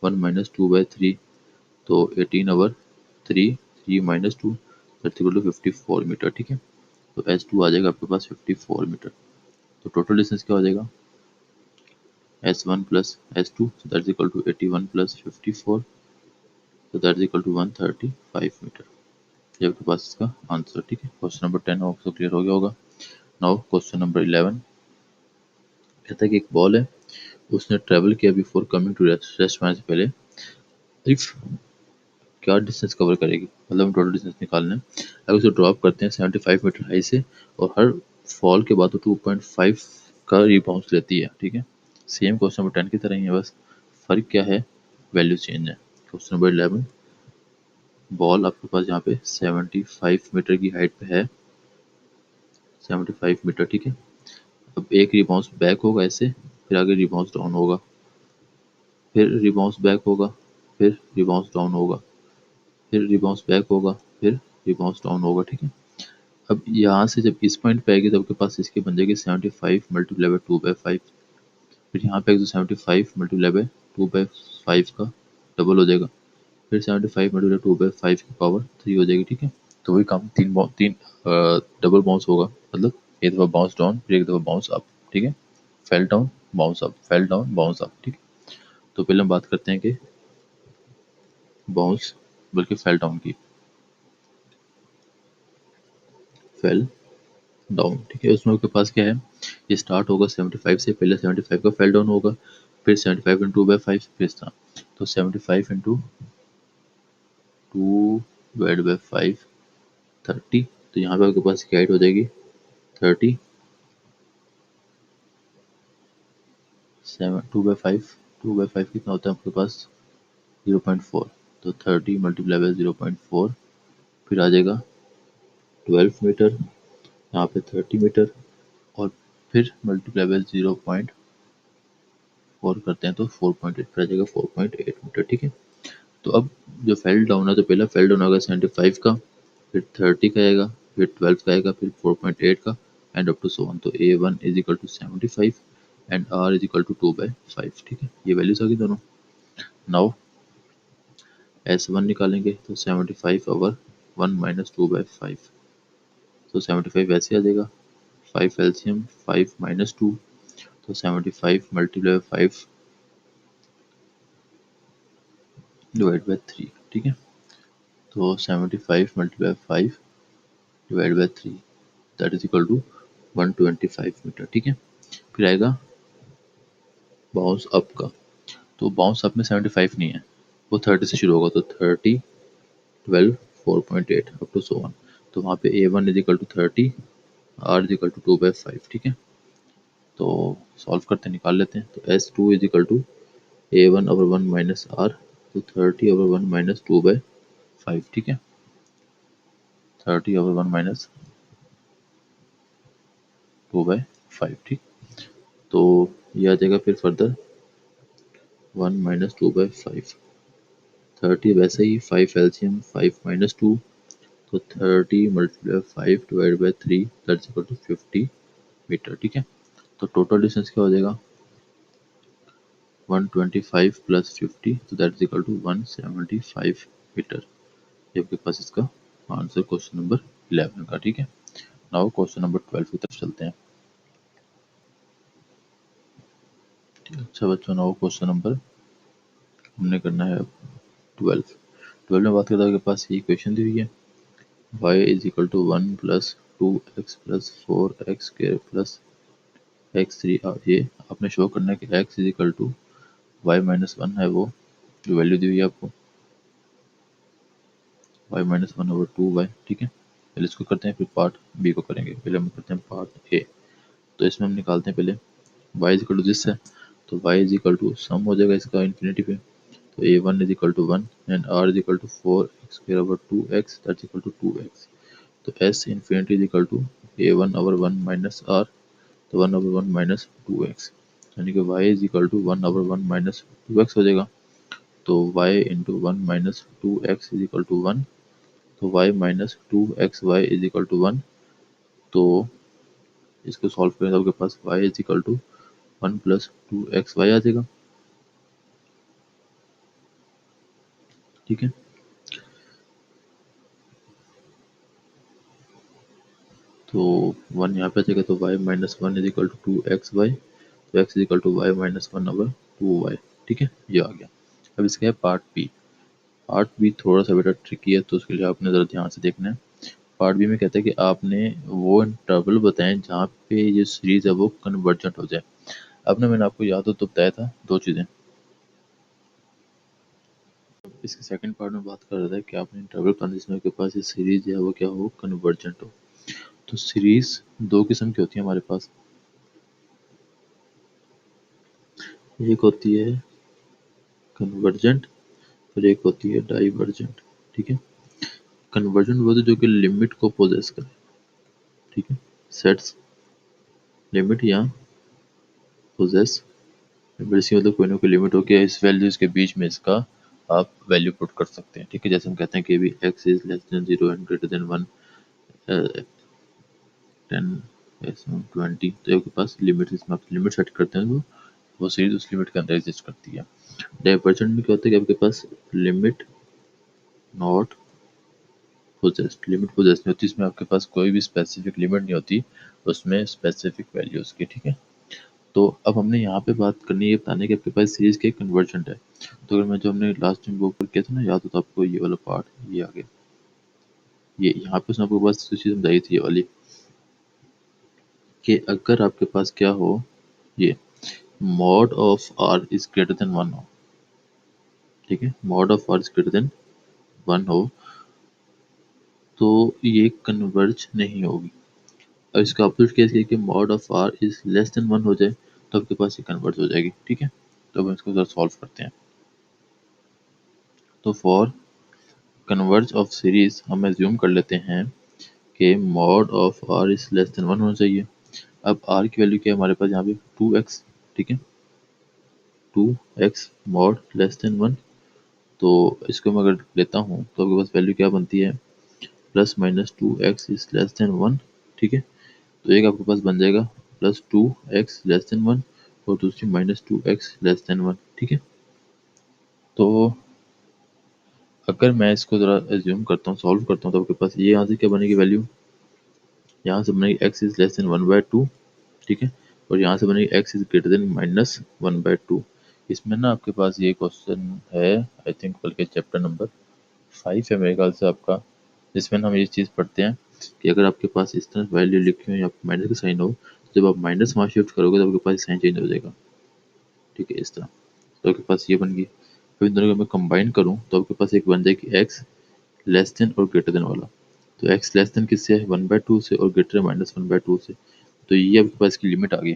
1 माइनस 2/3, तो 18 over 3, 3 minus 2 that's equal to 54 metre. ठीक है, तो s2 आ जाएगा आपके पास 54 मीटर। तो टोटल डिस्टेंस क्या हो जाएगा s1 plus s2 that's equal to 81 plus 54, तो दैट्स इक्वल टू 135 मीटर। ये आपके पास इसका आंसर। ठीक है, क्वेश्चन नंबर 10 आपको क्लियर हो गया होगा। नाउ क्वेश्चन नंबर 11 कहता है कि एक बॉल है, उसने ट्रेवल किया बिफोर कमिंग टू रेस्टोरेंट से पहले, इफ क्या डिस्टेंस कवर करेगी, मतलब हम टोटल डिस्टेंस निकालना है। अगर उसे ड्रॉप करते हैं 75 मीटर हाई से और हर फॉल के बाद वो 2.5 का रिबाउंस लेती है। ठीक है, सेम क्वेश्चन नंबर 10 की तरह ही है, बस फर्क क्या है, वैल्यू चेंज है। क्वेश्चन नंबर 11, बॉल आपके पास यहाँ पे 75 मीटर की हाइट पे है, 75 मीटर। ठीक है, अब एक रिबाउंस बैक होगा ऐसे, फिर आगे रिबाउंस डाउन होगा, फिर रिबाउंस बैक होगा, फिर रिबाउंस डाउन होगा, फिर रिबाउंस बैक होगा, फिर रिबाउंस डाउन होगा। ठीक है, अब यहाँ से जब इस पॉइंट पे आएगी तो आपके पास इसकी बन जाएगी 75 मल्टीप्लाई बाई 2/5, फिर यहाँ पे आएगी तो 75 मल्टीप्लाई बाई 2/5 का डबल हो जाएगा, फिर 75 मल्टीप्लाई 2/5 की पावर 3 हो जाएगी। ठीक है, तो वही काम तीन डबल बाउंस होगा, मतलब एक दफ़ा बाउंस डाउन फिर एक दफ़ा बाउंस अप। ठीक है, fell down bounce up, fell down bounce up. ठीक है, तो पहले हम बात करते हैं कि बाउंस बल्कि फेल डाउन की, फेल डाउन। ठीक है, उसमें आपके पास क्या है, ये स्टार्ट होगा 75 से, पहले 75 का फेल डाउन होगा, फिर 75 इंटू बाई 5, फिर इस तरह, तो 75 इंटू 2 डिवाइड बाई 5 30, तो यहाँ पे आपके पास की हाइट हो जाएगी 30, 2/5, 2/5 कितना होता है आपके पास 0.4, तो 30 मल्टीप्लाई बाई 0.4, फिर आ जाएगा 12 मीटर, यहाँ पे 30 मीटर, और फिर मल्टीप्लाई बाई 0.4 करते हैं तो 4.8 पर आ जाएगा 4.8 मीटर। ठीक है, तो अब जो फेल डाउन है, तो पहला फेल डाउन होगा 75 का, फिर 30 का आएगा, फिर 12 का आएगा, फिर 4.8 का, and up to so on. तो a1 is equal to 75 and r is equal to 2/5। ठीक है, ये वैल्यूज आ गई दोनों। नाउ s1 निकालेंगे तो 75 ओवर 1 माइनस 2/5, तो 75 वैसे आ जाएगा, 5 एलसीएम 5 माइनस 2, तो 75 मल्टीप्लाई 5 डिवाइड बाई 3, ठीक है। तो 75 multiply 5 divide by 3 that is equal to 125 metre, ठीक है। फिर आएगा बाउंस अप का। तो बाउंस अप में 75 नहीं है, वो 30 से शुरू होगा, तो 30 12 4.8 अप टू सो वन। तो वहाँ पे A1 is equal to 30, R is equal to 2/5, ठीक है। तो सॉल्व करते निकाल लेते हैं। तो S2 is equal to A1 over 1 minus R, तो 30 ओवर 1 माइनस 2/5, ठीक है। 30 ओवर 1 माइनस 2/5, ठीक। तो ये आ जाएगा फिर फर्दर 1 माइनस 2/5, 30 वैसे ही 5 एलसीएम 5 माइनस 2, तो 30 multiply 5 divide by 3 that's equal to 50 metre, ठीक है। तो टोटल डिस्टेंस क्या हो जाएगा 125 प्लस 50, तो that is equal to 175 metre. ये आपके पास इसका आंसर क्वेश्चन नंबर 11 का, ठीक है। नाउ क्वेश्चन नंबर 12 की तरफ चलते हैं। अच्छा बच्चों, नाउ क्वेश्चन नंबर हमने करना है 12। 12 में बात करता है आपके पास ये इक्वेशन दी हुई है y is equal to 1 plus 2x plus 4x square plus x3। ये आपने शो करना है कि x is equal to y minus 1 है, वो जो वैल्यू दी हुई है आपको y माइनस 1 ओवर 2y, ठीक है। पहले इसको करते हैं, फिर पार्ट बी को करेंगे। पहले हम करते हैं पार्ट ए। तो इसमें हम निकालते हैं पहले y is equal to this है, तो y is equal to sum हो जाएगा इसका इन्फिनिटी पे, तो a1 is equal to 1 and r is equal to 4x square over 2x that's equal to 2x। तो s infinity is equal to a1 over 1 minus r, तो 1 over 1 minus 2x, यानी कि y is equal to 1 over 1 minus 2x हो जाएगा। तो y into 1 minus 2x is equal to 1, तो y minus 2xy is equal to 1। तो इसको solve करें तो आपके पास y is equal to 1 plus 2xy आ जाएगा, ठीक है। तो 1 यहाँ पे आ जाएगा, तो y minus 1 is equal to 2xy, तो x is equal to y minus 1 over 2y, ठीक है। ये आ गया। अब इसका है पार्ट बी। पार्ट बी थोड़ा सा बेटा ट्रिकी है, तो उसके लिए आपने ज़रा ध्यान से देखना है। पार्ट बी में कहता है कि आपने वो इंटरवल बताएं जहाँ पे ये सीरीज है वो कन्वर्जेंट हो जाए। अब ना मैंने आपको याद हो तो बताया था दो चीज़ें। इसके सेकंड पार्ट में बात कर रहा था कि आपने इंटरवल बताना जिसमें आपके पास ये सीरीज है वो क्या हो, कन्वर्जेंट हो। तो सीरीज दो किस्म की होती है हमारे पास, एक होती है कन्वर्जेंट और एक होती है डाइवर्जेंट, ठीक है। कन्वर्जेंट वो जो कि लिमिट को पोजेस करे, ठीक है। सेट्स लिमिट या पोजेस, इसकी मतलब कोई ना कोई लिमिट हो के इस वैल्यूज के बीच में इसका आप वैल्यू पुट कर सकते हैं, ठीक है। जैसे हम कहते हैं कि भी x is less then 0 and greater than 1, 10 20, तो आपके पास लिमिट, इसमें आप लिमिट सेट करते हैं, वो सीरीज उस लिमिट के अंदर एग्जिस्ट करती है। डाइवर्जेंट में क्या होता है कि आपके पास limit not possessed, limit possessed नहीं होती, इसमें आपके पास कोई भी स्पेसिफिक लिमिट नहीं होती, उसमें स्पेसिफिक वैल्यूज की, ठीक है। तो अब हमने यहाँ पे बात करनी है बताने की आपके पास सीरीज के कन्वर्जेंट है। तो अगर मैं जो हमने लास्ट टाइम वो ऊपर किया था ना, याद हो तो आपको ये वाला पार्ट, ये आगे ये यहाँ पे उसने आपको बस चीज़ समझाई थी ये वाली, कि अगर आपके पास क्या हो, ये mod of are is greater than 1 हो, ठीक है। Mod of are is greater than 1 हो तो ये कन्वर्ज नहीं होगी। और इसका अपोजिट केस ये कि mod of are is less than 1 हो जाए तो आपके पास ये कन्वर्ज हो जाएगी, ठीक है। तो अब इसको जरा सॉल्व करते हैं। तो फॉर कन्वर्ज ऑफ सीरीज हम एज्यूम कर लेते हैं कि mod of are is less than 1 होना चाहिए। अब आर की वैल्यू क्या है हमारे पास यहाँ पे 2x, ठीक है। 2x मॉड लेस देन 1, तो इसको मैं अगर लेता हूँ तो आपके पास वैल्यू क्या बनती है, plus minus 2x is less than 1, ठीक है। तो एक आपके पास बन जाएगा प्लस 2x लेस देन 1 और दूसरी माइनस 2x लेस देन 1, ठीक है। तो अगर मैं इसको ज़रा एज्यूम करता हूँ, सॉल्व करता हूँ, तो आपके पास ये यहाँ से क्या बनेगी वैल्यू, यहाँ से बनेगी x इज लेस देन 1/2, ठीक है। और यहाँ से बनेगी एक्स इज ग्रेटर देन -1/2। इसमें ना आपके पास ये क्वेश्चन है आई थिंक, बल्कि चैप्टर नंबर 5 है मेरे ख्याल से आपका, जिसमें ना हम ये चीज़ पढ़ते हैं कि अगर आपके पास इस तरह वैल्यू लिखी हो या माइनस का साइन हो, तो जब आप माइनस वहाँ शिफ्ट करोगे तो आपके पास साइन चेंज हो जाएगा। ठीक है, इस तरह। तो आपके पास ये बन गई। फिर इन दोनों को मैं कंबाइन करूँ तो आपके पास एक बन जाएगी एक्स लेस देन और ग्रेटर देन वाला। तो एक्स लेस देन किससे है, 1/2 से, और ग्रेटर -1/2 से। तो ये आपके पास की लिमिट आ गई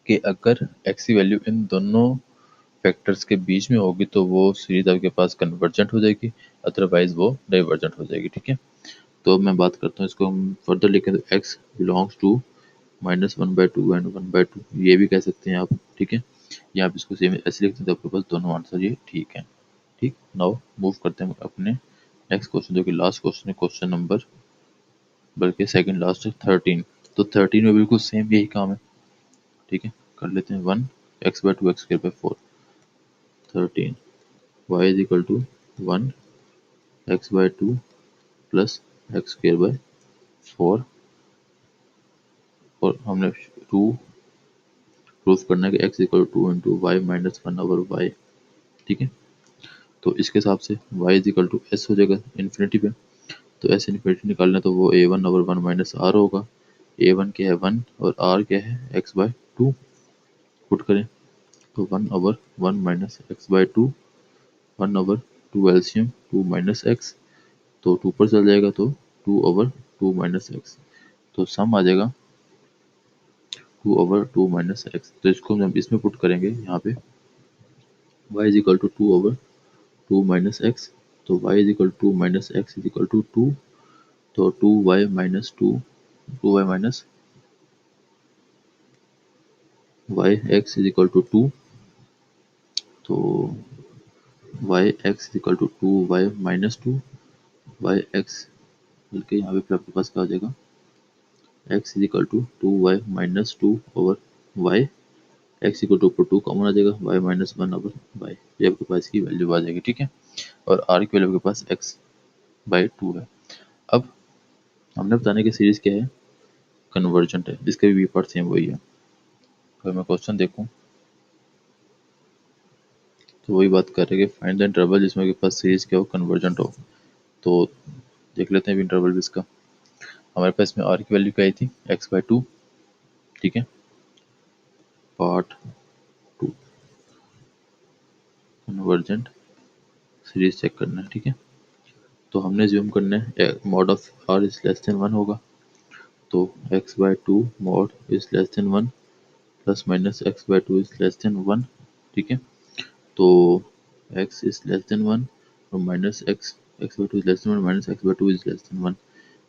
कि अगर एक्स की वैल्यू इन दोनों फैक्टर्स के बीच में होगी तो वो सीरीज आपके पास कन्वर्जेंट हो जाएगी, अदरवाइज वो डाइवर्जेंट हो जाएगी। ठीक है, तो अब मैं बात करता हूँ, इसको हम फर्दर लिखें तो एक्स बिलोंग्स टू -1/2 एंड 1/2, ये भी कह सकते हैं आप। ठीक है, या आप इसको सेम ऐसे लिखते हैं तो आपके पास दोनों आंसर ये ठीक है। ठीक, नाउ मूव करते हैं अपने नेक्स्ट क्वेश्चन, जो कि लास्ट क्वेश्चन है, क्वेश्चन नंबर, बल्कि सेकंड लास्ट है, 13। तो 13 में बिल्कुल सेम यही काम है। ठीक है, कर लेते हैं 1 x/2 x²/4। 13 y is equal to 1 x/2 plus x²/4, और हमने 2 प्रूफ करना है कि x equal to into y minus 1/y। ठीक है, तो इसके हिसाब से y is equal to S हो जाएगा इन्फिनिटी पे। तो एस इन्फिनिटी निकालना है तो वो a1/1 माइनस आर होगा। a1 क्या है 1 और r क्या है x/2। पुट करें तो 1/1 minus x/2, 1/2 LCM 2 minus x, तो 2 पर चल जाएगा तो 2/2 माइनस एक्स। तो सम आ जाएगा 2/2 माइनस एक्स। तो इसको हम इसमें पुट करेंगे यहाँ पे, y is equal to 2/2 minus x. तो y is equal to minus x is equal to 2। तो 2y minus 2, 2y minus y x is equal to 2। तो y x is equal to 2y minus 2, y x, बल्कि यहाँ पे फिर आपके पास क्या हो जाएगा, x is equal to 2y minus 2 over y, x equal to ऊपर 2 कॉमन आ जाएगा, y माइनस 1 ओवर y, ये आपके पास की वैल्यू आ जाएगी। ठीक है, और r की वैल्यू आपके पास x/2 है। अब हमने बताने की सीरीज क्या है, कन्वर्जेंट है, इसका भी पार्ट सेम वही है। अगर मैं क्वेश्चन देखूँ तो वही बात कर रहे हैं कि फाइंड द इंटरवल जिसमें आपके पास सीरीज क्या हो, कन्वर्जेंट हो। तो देख लेते हैं इंटरवल भी इसका। हमारे पास इसमें r की वैल्यू क्या आई थी, x/2। ठीक है, पार्ट 2, कन्वर्जेंट सीरीज चेक करना है। ठीक है, तो हमने ज्यूम करना है mod of r is less than 1 होगा। तो x/2 mod is less than 1 plus minus x/2 is less than 1। ठीक है, तो x इज लेस देन 1 और minus x/2 is less than 1 minus x/2 is less than 1,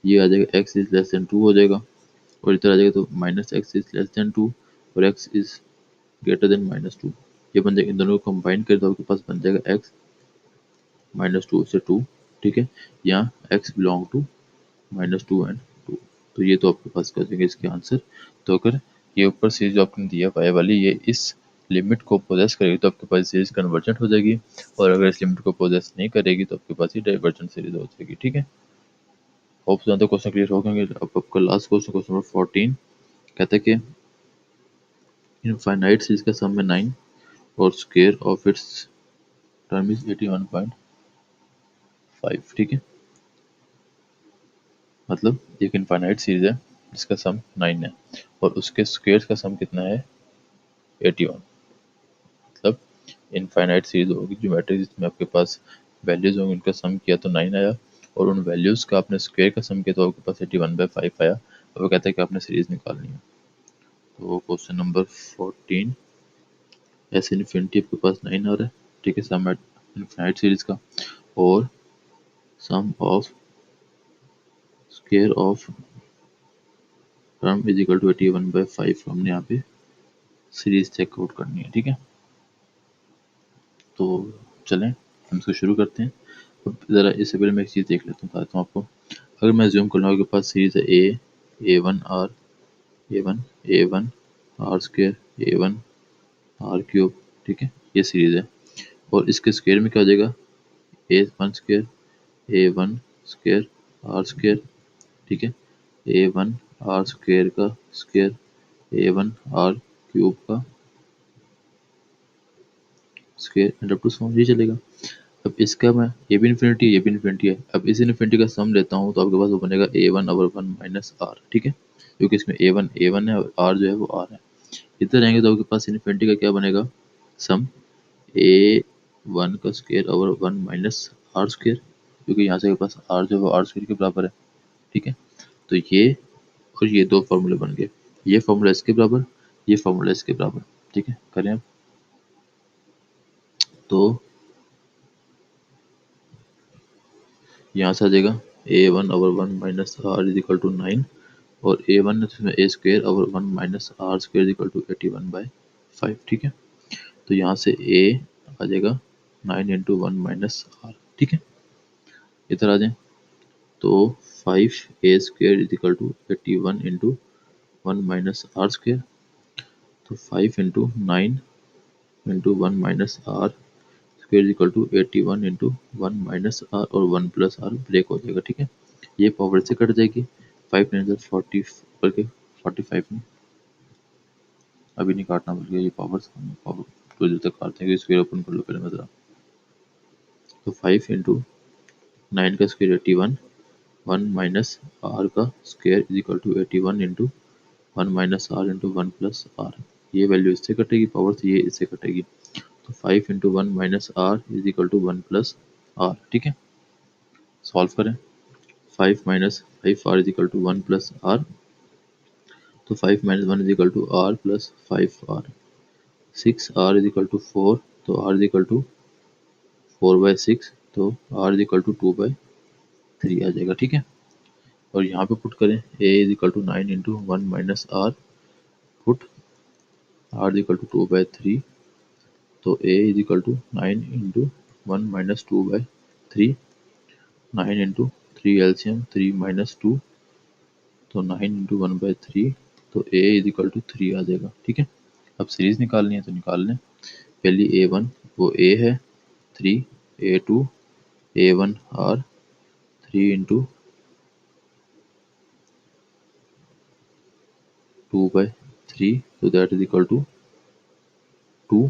ये आ जाएगा x is less than 2 हो जाएगा। और इधर आ जाएगा तो minus x is less than 2 और x इज ग्रेटर देन -2। ये बन जाएगा, इन दोनों को कंबाइन कर तो आपके पास बन जाएगा x -2 से 2। ठीक है, यहाँ x बिलोंग टू -2 एंड 2। तो ये तो आपके पास कर देंगे इसके आंसर। तो अगर ये ऊपर सीरीज जो आपने दिया y वाली, ये इस लिमिट को पोजेस करेगी तो आपके पास सीरीज कन्वर्जेंट हो जाएगी, और अगर इस लिमिट को पोजेस नहीं करेगी तो आपके पास ये डाइवर्जेंट सीरीज हो जाएगी। ठीक है, होप सो तो क्वेश्चन क्लियर हो गए। अब आपका लास्ट क्वेश्चन, क्वेश्चन नंबर 14, कहते हैं कि इनफाइनाइट सीरीज का सम में 9 और square of its term is 81.5। ठीक है, मतलब एक इनफाइनाइट सीरीज है जिसका सम 9 है और उसके स्क्वायर्स का सम कितना है, 81। मतलब इनफाइनाइट सीरीज होगी ज्योमेट्रिक जिसमें आपके पास वैल्यूज होंगी, उनका सम किया तो 9 आया, और उन वैल्यूज का आपने स्क्वायर का सम किया तो आपके पास 81/5 आया। और वो कहता है कि आपने सीरीज निकालनी है। तो क्वेश्चन नंबर 14, ऐसे इन्फिनिटी आपके पास 9 आ रहा है। ठीक है, सम एट इनफाइनाइट सीरीज का, और sum of square of term is equal to 81/5 हमने यहाँ पे सीरीज चेकआउट करनी है। ठीक है, तो चलें हम इसको शुरू करते हैं। अब ज़रा इससे पहले मैं एक चीज़ देख लेता हूँ, बताता हूँ आपको। अगर मैं ज्यूम कर लूँ, आपके पास सीरीज है a one are square A1 R³ ठीक है, ये सीरीज है। और इसके स्क्वायर में क्या हो जाएगा, A1 square A1 square R² ठीक है, A1 R² का स्क्वायर A1R³ का square and up to so on, ये चलेगा। अब इसका मैं ये भी इन्फिनिटी ये भी इन्फिनिटी है, अब इस इन्फिनिटी का सम लेता हूँ तो आपके पास वो बनेगा A1/1 माइनस आर, ठीक है, क्योंकि इसमें A1 है और आर जो है वो आर है। इधर रहेंगे तो आपके पास इन्फिनिटी का क्या बनेगा, सम A1 का square over 1 minus R square, क्योंकि यहाँ से आपके पास आर जो है वो आर स्क्वायर के बराबर है, ठीक है। तो ये और ये दो फॉर्मूले बन गए, ये फॉर्मूला इसके बराबर, ये फॉर्मूला इसके बराबर, ठीक है। करें अब तो यहाँ से आ जाएगा A1/1 minus R is equal to 9 और A1 है तो इसमें A square over 1 minus R square is equal to 81/5, ठीक है। तो यहाँ से A आ जाएगा 9 इंटू 1 माइनस आर, ठीक है। इधर आ जाए तो 5A square is equal to 81 into 1 minus R square, तो 5 into 9 into 1 minus R square equal to 81 into 1 minus R और 1 प्लस आर ब्रेक हो जाएगा, ठीक है। ये पावर से कट जाएगी, 5 9 40 करके 45 में, अभी नहीं काटना बल्कि ये पावर तो जब तक काटते हैं स्क्वायर ओपन कर लो पहले मैं ज़रा। तो 5 इंटू 9 का स्क्वायर 81, 1 माइनस आर का square is equal to 81 into 1 minus R into 1 plus R, ये वैल्यू इससे कटेगी पावर से, ये इससे कटेगी, तो 5 into 1 minus R is equal to 1 plus R, ठीक है। सॉल्व करें, 5 minus 5 R is equal to 1 plus R, तो 5 minus 1 is equal to R plus 5 R, 6 are is equal to 4, तो आर इज इक्वल टू 4/6, तो r is equal to 2/3 आ जाएगा, ठीक है। और यहाँ पे पुट करें a is equal to 9 into 1 minus r, put r is equal to 2/3, तो a is equal to 9 into 1 minus 2/3, 9 into 3 LCM 3 minus 2, तो 9 इंटू 1/3, तो ए इज इक्वल टू 3 आ जाएगा, ठीक है। अब सीरीज निकालनी है तो निकाल लें, पहली A1 वो A है 3, A2 A1R 3 इंटू 2/3, तो that is equal to 2,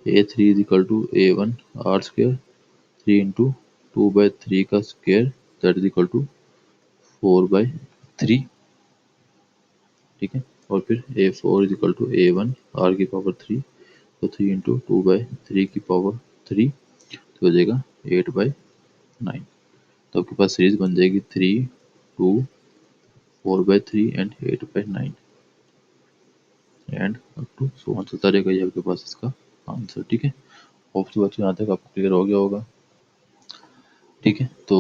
A3 is equal to A1R square 3 into 2/3 का square that is equal to 4/3, ठीक है। और फिर A4 is equal to A1R की पावर 3, तो 3 इंटू 2/3 की पावर 3, तो हो जाएगा 8/9। तो आपके पास सीरीज बन जाएगी 3 2 4/3 and 8/9 and up to so on चलता रहेगा, ये आपके पास इसका आंसर, ठीक है। होप तो बच्चों यहाँ तक आपको क्लियर हो गया होगा, ठीक है। तो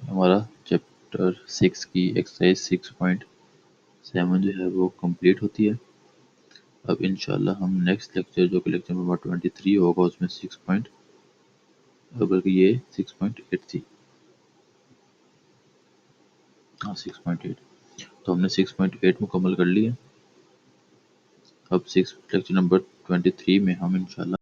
हमारा चैप्टर 6 की एक्सरसाइज 6.7 जो है वो कंप्लीट होती है। अब इंशाल्लाह हम नेक्स्ट लेक्चर जो कि लेक्चर नंबर 23 होगा उसमें 6 पॉइंट, बल्कि ये 6.8 थी, हाँ 6.8, तो हमने 6.8 मुकम्मल कर लिया। अब 6 लेक्चर नंबर 23 में हम इंशाल्लाह